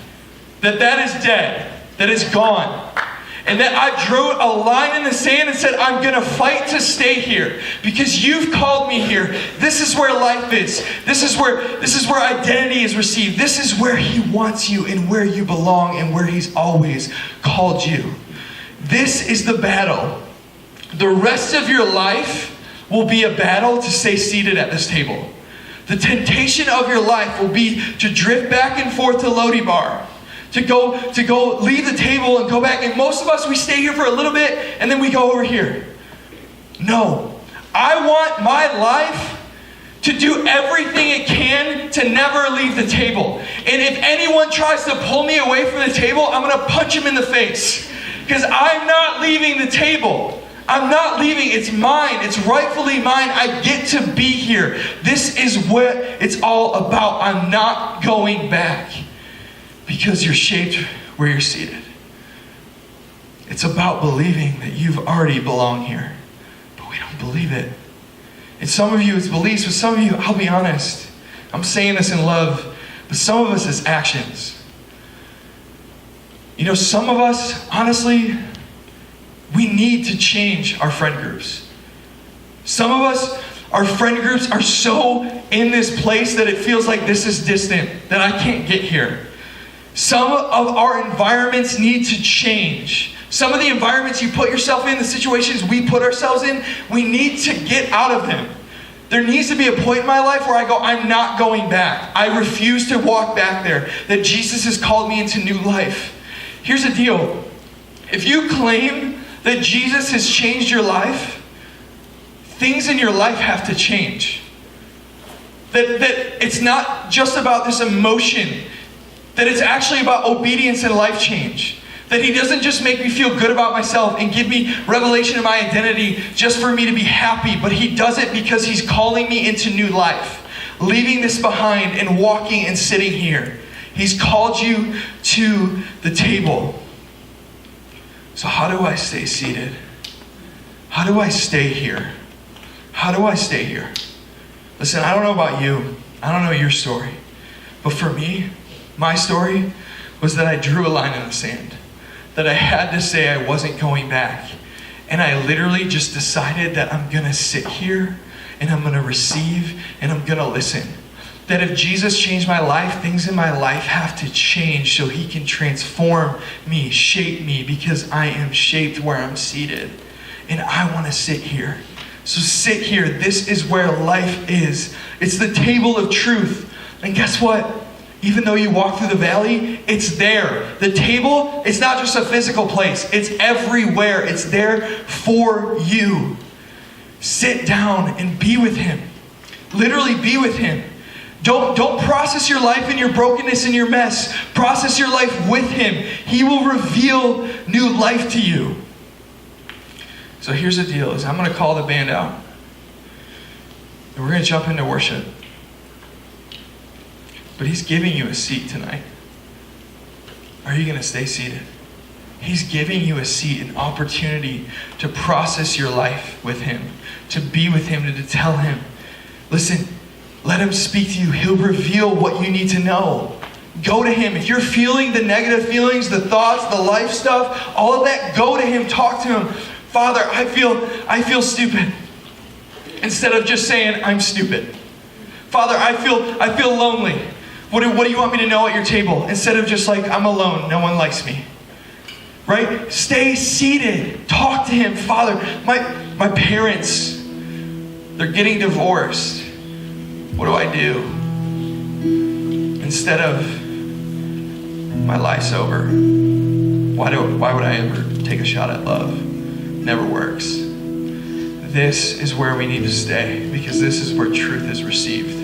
That is dead. That is gone. And that I drew a line in the sand and said, I'm going to fight to stay here because you've called me here. This is where life is. This is where identity is received. This is where he wants you and where you belong and where he's always called you. This is the battle. The rest of your life will be a battle to stay seated at this table. The temptation of your life will be to drift back and forth to Lo-debar. To go leave the table and go back. And most of us, we stay here for a little bit and then we go over here. No. I want my life to do everything it can to never leave the table. And if anyone tries to pull me away from the table, I'm going to punch him in the face. Because I'm not leaving the table. I'm not leaving. It's mine. It's rightfully mine. I get to be here. This is what it's all about. I'm not going back. Because you're shaped where you're seated. It's about believing that you've already belong here. But we don't believe it. And some of you it's beliefs, but some of you, I'll be honest, I'm saying this in love, but some of us it's actions. You know, some of us, honestly, we need to change our friend groups. Some of us, our friend groups are so in this place that it feels like this is distant, that I can't get here. Some of our environments need to change. Some of the environments you put yourself in, the situations we put ourselves in, we need to get out of them. There needs to be a point in my life where I go, I'm not going back. I refuse to walk back there. That Jesus has called me into new life. Here's the deal. If you claim that Jesus has changed your life, things in your life have to change. That it's not just about this emotion. That it's actually about obedience and life change. That he doesn't just make me feel good about myself and give me revelation of my identity just for me to be happy, but he does it because he's calling me into new life. Leaving this behind and walking and sitting here. He's called you to the table. So how do I stay seated? How do I stay here? How do I stay here? Listen, I don't know about you. I don't know your story. But for me, my story was that I drew a line in the sand. That I had to say I wasn't going back. And I literally just decided that I'm going to sit here and I'm going to receive and I'm going to listen. That if Jesus changed my life, things in my life have to change so he can transform me, shape me, because I am shaped where I'm seated. And I want to sit here. So sit here. This is where life is. It's the table of truth. And guess what? Even though you walk through the valley, it's there. The table, it's not just a physical place. It's everywhere. It's there for you. Sit down and be with him. Literally be with him. Don't process your life in your brokenness and your mess. Process your life with him. He will reveal new life to you. So here's the deal, is I'm going to call the band out. And we're going to jump into worship. But he's giving you a seat tonight. Are you going to stay seated? He's giving you a seat, an opportunity to process your life with him, to be with him, to tell him, listen, let him speak to you. He'll reveal what you need to know. Go to him. If you're feeling the negative feelings, the thoughts, the life stuff, all of that, go to him. Talk to him. Father, I feel stupid. Instead of just saying, I'm stupid. Father, I feel lonely. What do you want me to know at your table? Instead of just like, I'm alone. No one likes me. Right? Stay seated. Talk to him. Father, my parents, they're getting divorced. What do I do? Instead of, my life's over. Why would I ever take a shot at love? Never works. This is where we need to stay, because this is where truth is received.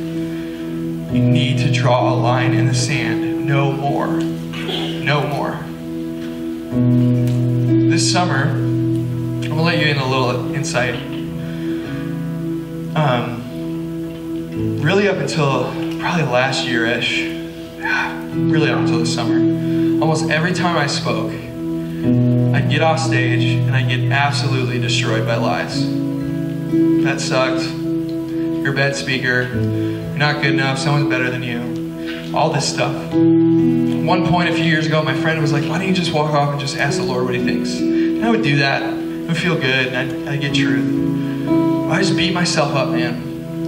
You need to draw a line in the sand. No more. No more. This summer, I'm going to let you in a little insight. Really up until probably last year-ish, really up until the summer, almost every time I spoke, I'd get off stage and I'd get absolutely destroyed by lies. That sucked. You're a bad speaker. You're not good enough. Someone's better than you. All this stuff. At one point a few years ago, my friend was like, why don't you just walk off and just ask the Lord what he thinks? And I would do that. It would feel good, and I'd get truth. I just beat myself up, man.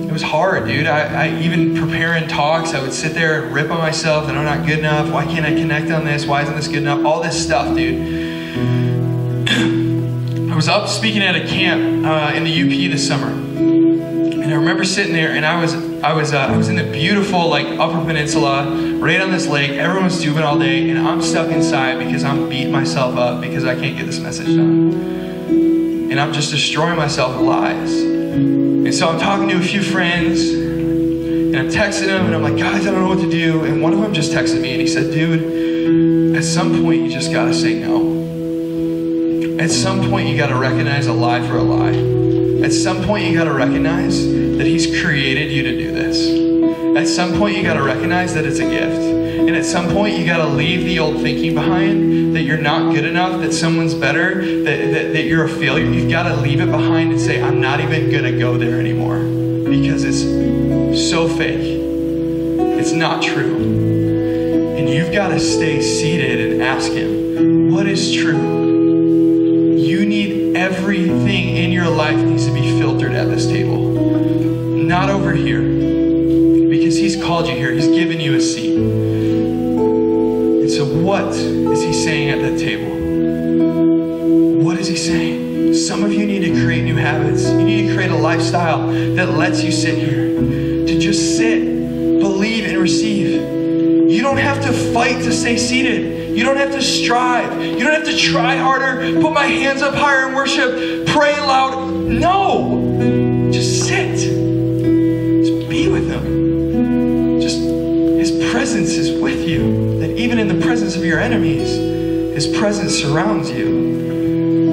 It was hard, dude. I even preparing talks, I would sit there and rip on myself that I'm not good enough. Why can't I connect on this? Why isn't this good enough? All this stuff, dude. I was up speaking at a camp in the UP this summer, and I remember sitting there, and I was in the beautiful like Upper Peninsula, right on this lake. Everyone was tubing all day, and I'm stuck inside because I'm beating myself up because I can't get this message done, and I'm just destroying myself with lies. And so I'm talking to a few friends, and I'm texting them, and I'm like, guys, I don't know what to do. And one of them just texted me, and he said, dude, at some point you just gotta say no. At some point you gotta recognize a lie for a lie. At some point you gotta recognize that he's created you to do this. At some point you gotta recognize that it's a gift. And at some point you gotta leave the old thinking behind, that you're not good enough, that someone's better, that you're a failure. You've gotta leave it behind and say, I'm not even gonna go there anymore, because it's so fake. It's not true. And you've gotta stay seated and ask him, what is true? You need everything in your life needs to be filtered at this table. Not over here. Because he's called you here. He's given you a seat. And so what is he saying at that table? What is he saying? Some of you need to create new habits. You need to create a lifestyle that lets you sit here. To just sit, believe, and receive. You don't have to fight to stay seated. You don't have to strive. You don't have to try harder, put my hands up higher in worship, pray loud. No. Just sit. Just be with him. Just his presence is with you. That even in the presence of your enemies, his presence surrounds you.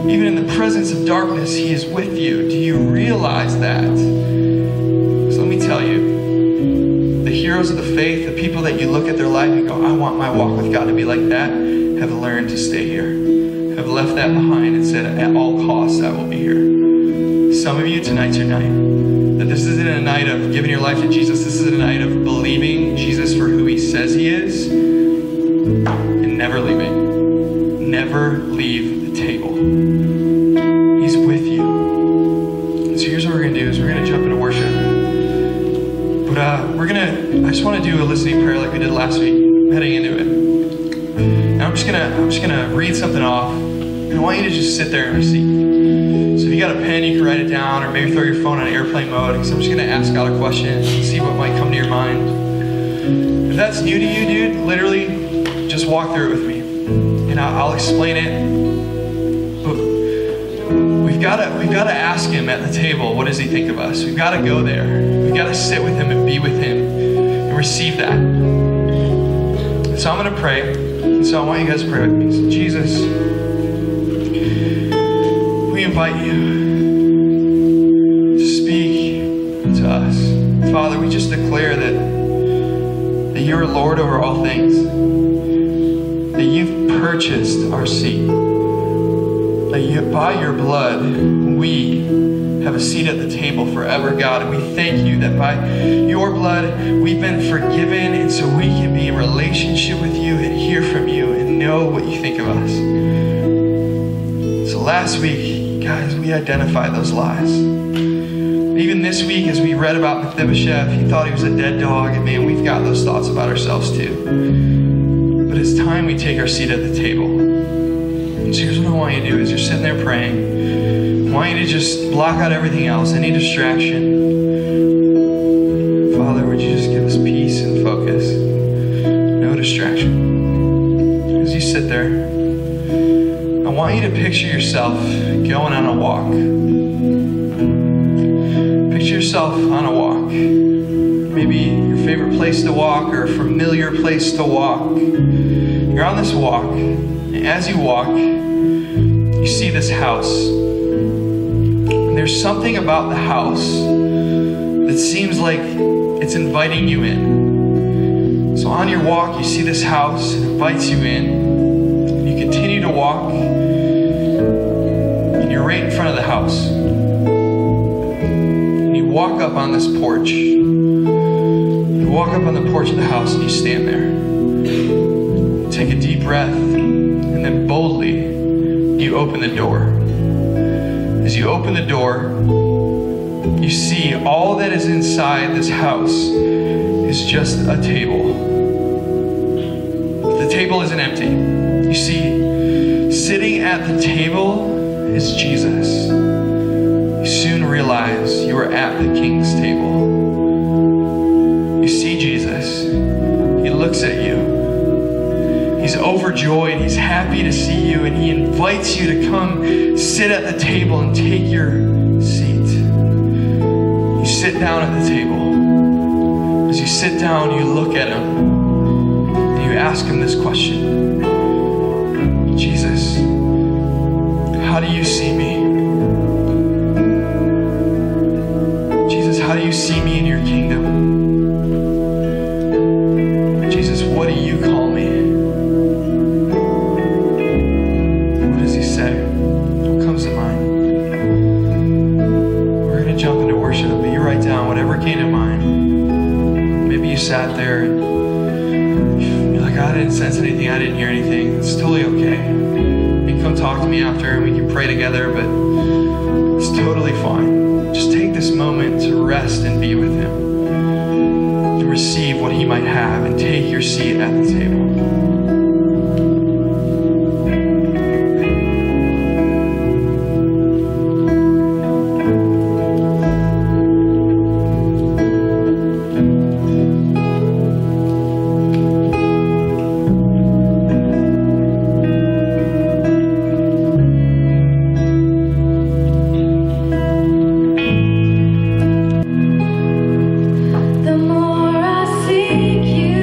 Even in the presence of darkness, he is with you. Do you realize that? So let me tell you, the heroes of the faith, the people that you look at their life and go, I want my walk with God to be like that, have learned to stay here. Have left that behind and said, at all costs, I will be here. Some of you, tonight's your night. That this isn't a night of giving your life to Jesus. This is a night of believing Jesus for who he says he is and never leaving. Never leave the table. He's with you. So here's what we're going to do is we're going to jump into worship. But I just want to do a listening prayer like we did last week, heading into it. And I'm just gonna read something off, and I want you to just sit there and receive. So if you got a pen, you can write it down, or maybe throw your phone on airplane mode, because I'm just gonna ask God a question and see what might come to your mind. If that's new to you, dude, literally just walk through it with me, and I'll explain it. But we've got to ask him at the table, what does he think of us? We've got to go there. We've got to sit with him and be with him and receive that. So I'm going to pray. So I want you guys to pray with me. So Jesus, we invite you to speak to us. Father, we just declare that you're Lord over all things. That you've purchased our seat. That by your blood, we have a seat at the table forever, God. And we thank you that by your blood, we've been forgiven, and so we can be in relationship with you and hear from you and know what you think of us. So last week, guys, we identified those lies. Even this week, as we read about Mephibosheth, he thought he was a dead dog, and man, we've got those thoughts about ourselves too. But it's time we take our seat at the table. So here's what I want you to do. As you're sitting there praying, I want you to just block out everything else, any distraction. Father, would you just give us peace and focus? No distraction. As you sit there, I want you to picture yourself going on a walk. Picture yourself on a walk. Maybe your favorite place to walk or a familiar place to walk. You're on this walk, and as you walk, you see this house. And there's something about the house that seems like it's inviting you in. So on your walk, you see this house, it invites you in. You continue to walk, and you're right in front of the house. And you walk up on this porch. You walk up on the porch of the house, and you stand there. Take a deep breath, and then boldly, you open the door. As you open the door, you see all that is inside this house is just a table. The table isn't empty. You see, sitting at the table is Jesus. You soon realize you are at the King's table. You see Jesus. He looks at you. He's overjoyed, he's happy to see you, and he invites you to come sit at the table and take your seat. You sit down at the table. As you sit down, you look at him, and you ask him this question. Jesus, how do you see me? Jesus, how do you see me in your kingdom? Jesus, what do you call me? Whatever came to mind. Maybe you sat there and you're like, I didn't sense anything, I didn't hear anything. It's totally okay. You can come talk to me after and we can pray together, but it's totally fine. Just take this moment to rest and be with him, to receive what he might have, and take your seat at the table. The more I seek you,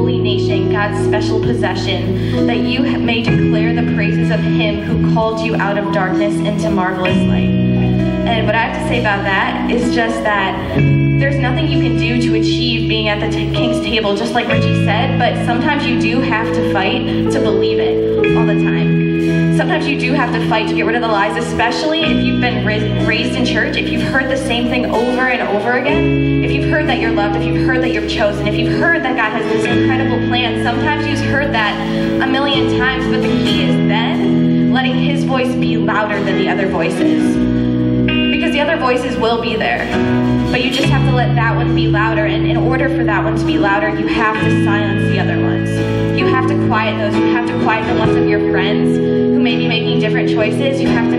holy nation, God's special possession, that you may declare the praises of him who called you out of darkness into marvelous light. And what I have to say about that is just that there's nothing you can do to achieve being at the king's table, just like Richie said, but sometimes you do have to fight to believe it all the time. Sometimes you do have to fight to get rid of the lies, especially if you've been raised in church, if you've heard the same thing over and over again, if you've heard that you're loved, if you've heard that you're chosen, if you've heard that God has this incredible plan. Sometimes you've heard that a million times, but the key is then letting his voice be louder than the other voices. Because the other voices will be there, but you just have to let that one be louder, and in order for that one to be louder, you have to silence the other ones. You have to quiet those. You have to quiet the ones of your friends who may be making different choices. You have to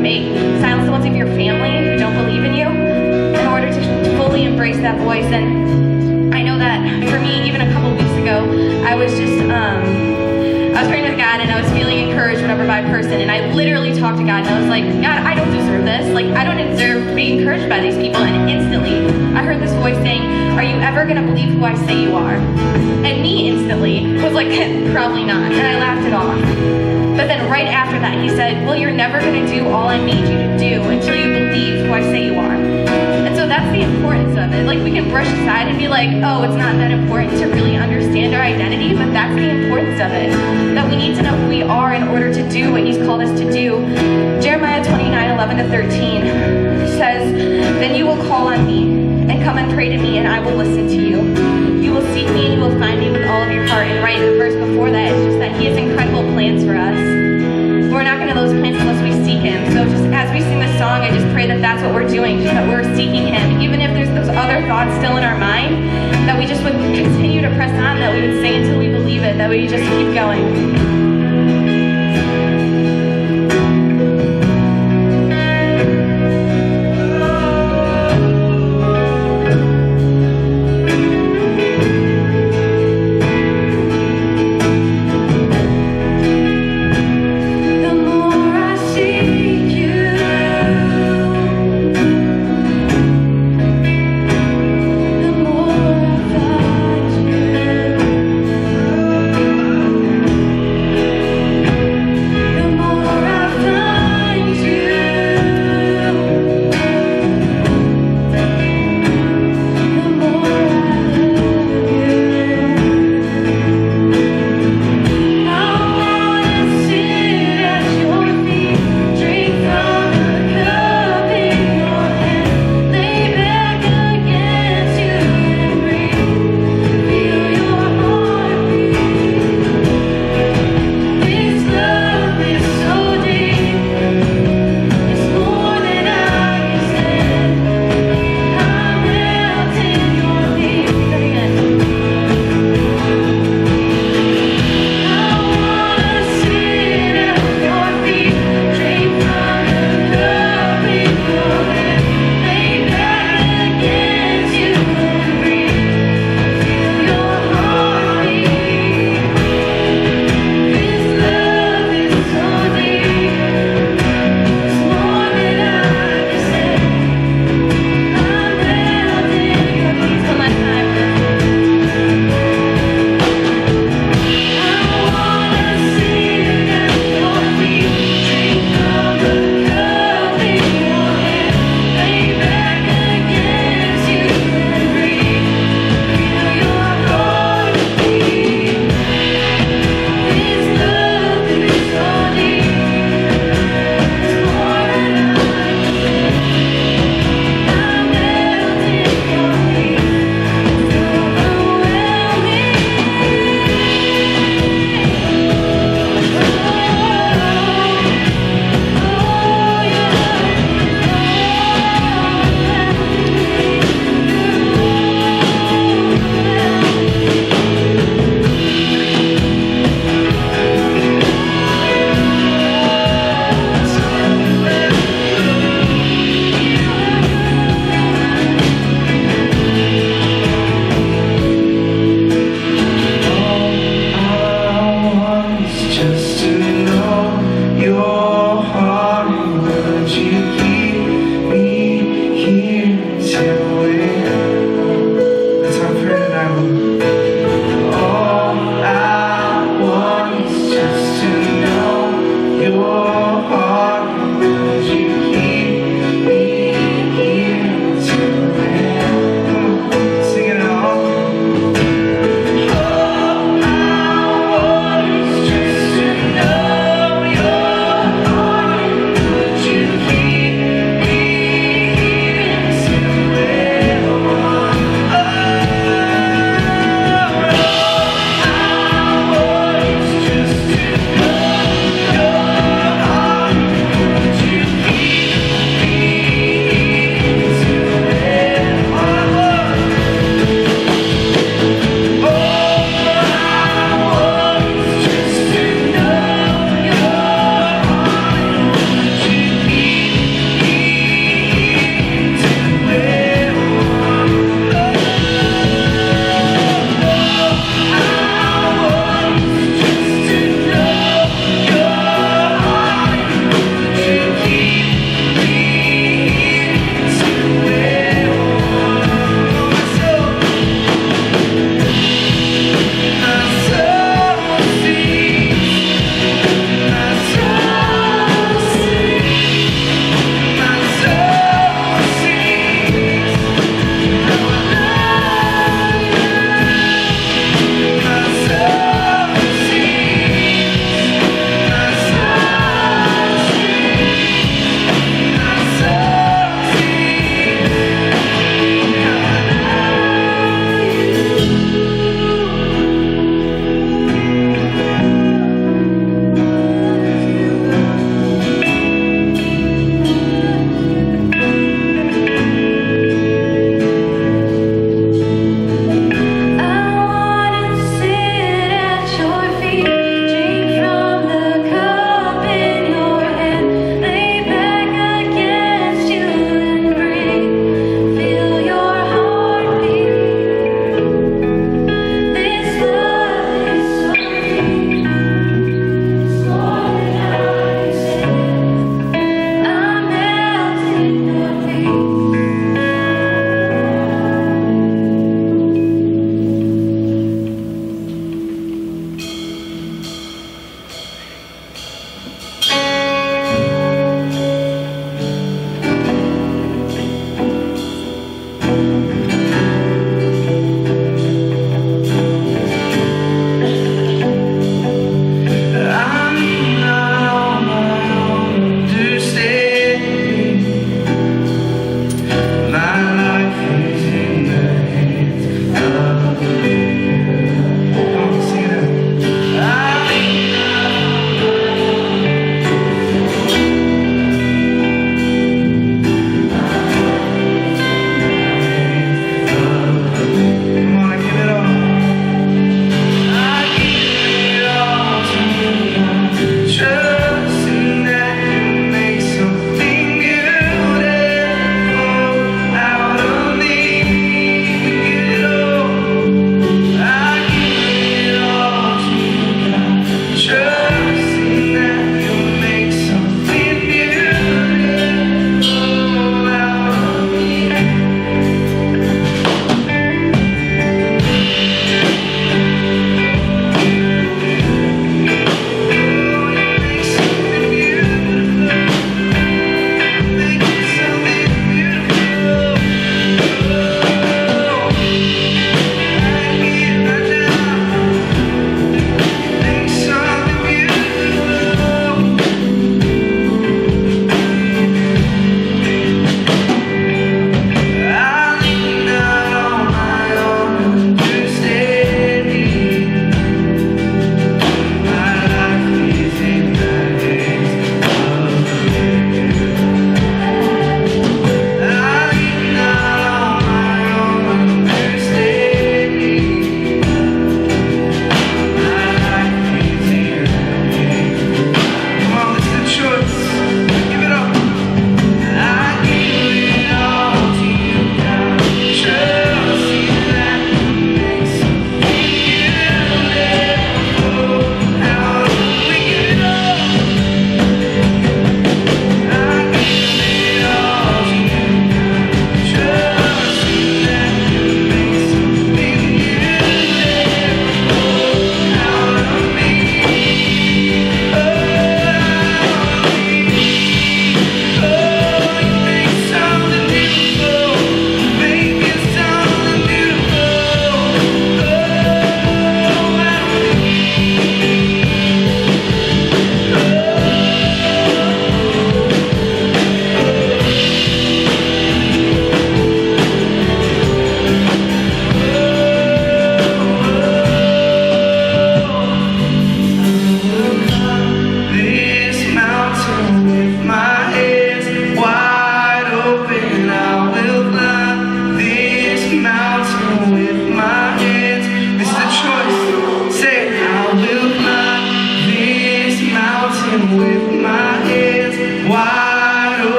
silence the ones of your family who don't believe in you in order to fully embrace that voice. And I know that for me, even a couple weeks ago, I was praying with God, and I was feeling encouraged whenever by a person, and I literally talked to God, and I was like, God, I don't deserve this. Like, I don't deserve to be encouraged by these people. And instantly, I heard this voice saying, are you ever going to believe who I say you are? And me instantly was like, probably not. And I laughed it off. But then right after that, he said, well, you're never going to do all I need you to do until you believe who I say you are. And so that's the importance of it. Like, we can brush aside and be like, oh, it's not that important to really understand our identity, but that's the importance of it. That we need to know who we are in order to do what he's called us to do. Jeremiah 29:11-13 says, then you will call on me and come and pray to me, and I will listen to you. You will seek me and you will find me with all of your heart. And right in the verse before that, it's just that he has incredible plans for us. We're not going to know those plans unless we seek him. So just as we sing this song, I just pray that that's what we're doing, just that we're seeking him. Even if there's those other thoughts still in our mind, that we just would continue to press on, that we would say until we believe it, that we just keep going.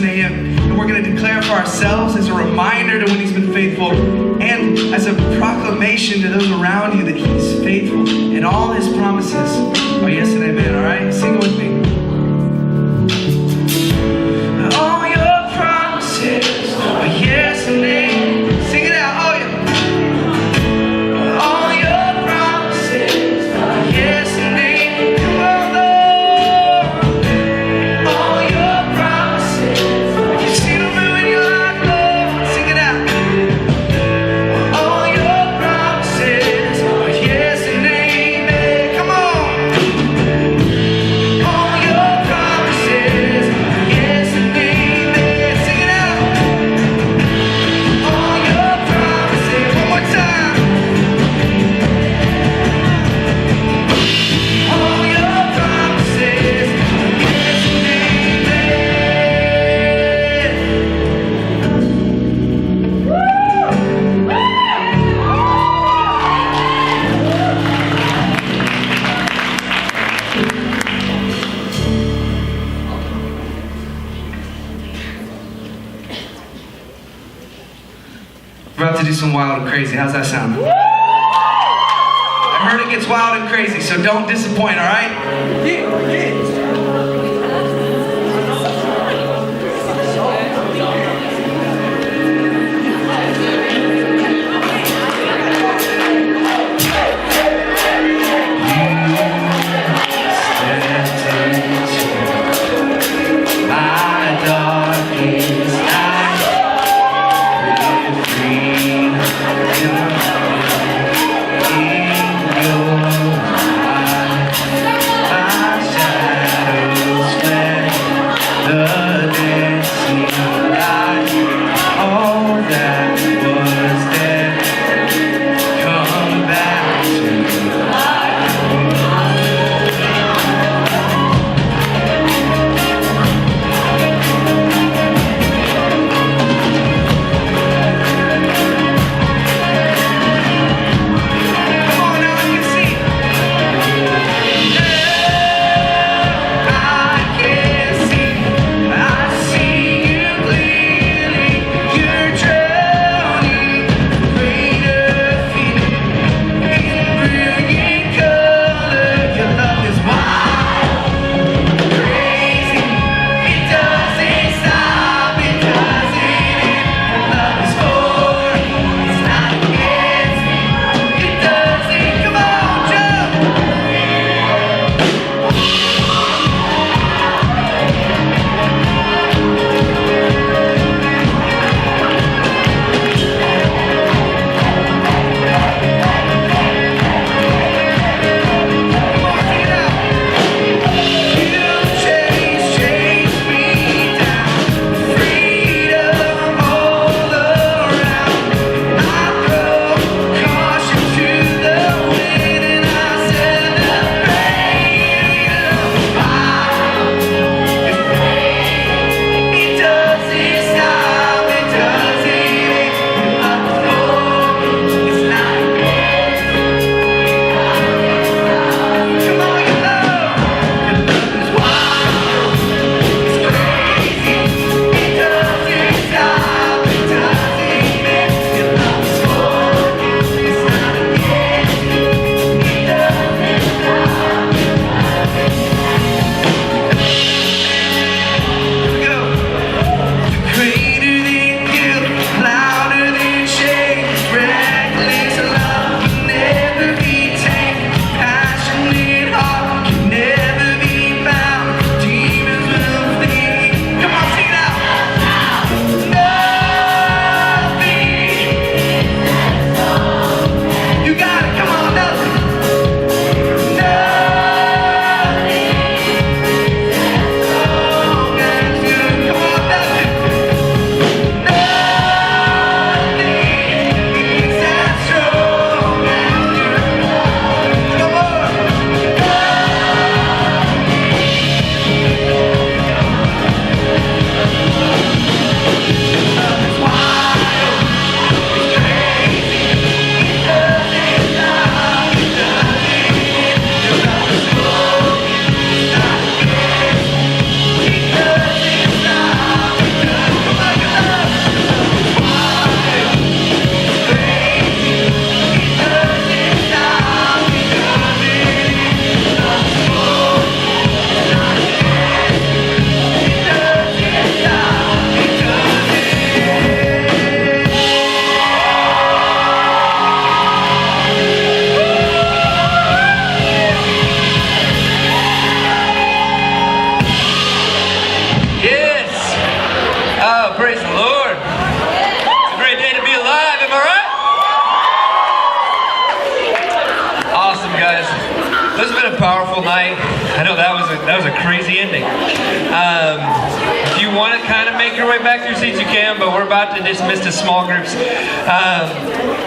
a.m. And we're going to declare for ourselves as a reminder to when He's been faithful, and as a proclamation to those around you that He's faithful and all His promises are yes and amen. All right, sing it with me. All your promises are yes and amen. Sing it out. Oh yeah. All your promises are yes and amen. Come on, Lord. All your promises, you've seen them move in your life, Lord. Sing it out. All your promises are yes and amen. Come on. All your promises are yes and amen. Sing it out. All your promises. One more time. All your promises are yes and We're about to do some wild and crazy. How's that sound? I heard it gets wild and crazy, so don't disappoint, all right? My darkest night, freedom in your eyes. I know that was a crazy ending. If you want to kind of make your way back to your seats, you can, but we're about to dismiss to small groups.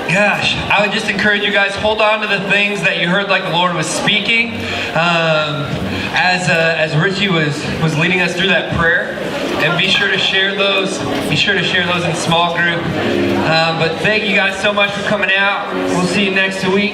Gosh, I would just encourage you guys, hold on to the things that you heard like the Lord was speaking. As Richie was leading us through that prayer, and be sure to share those. Be sure to share those in small group. But thank you guys so much for coming out. We'll see you next week.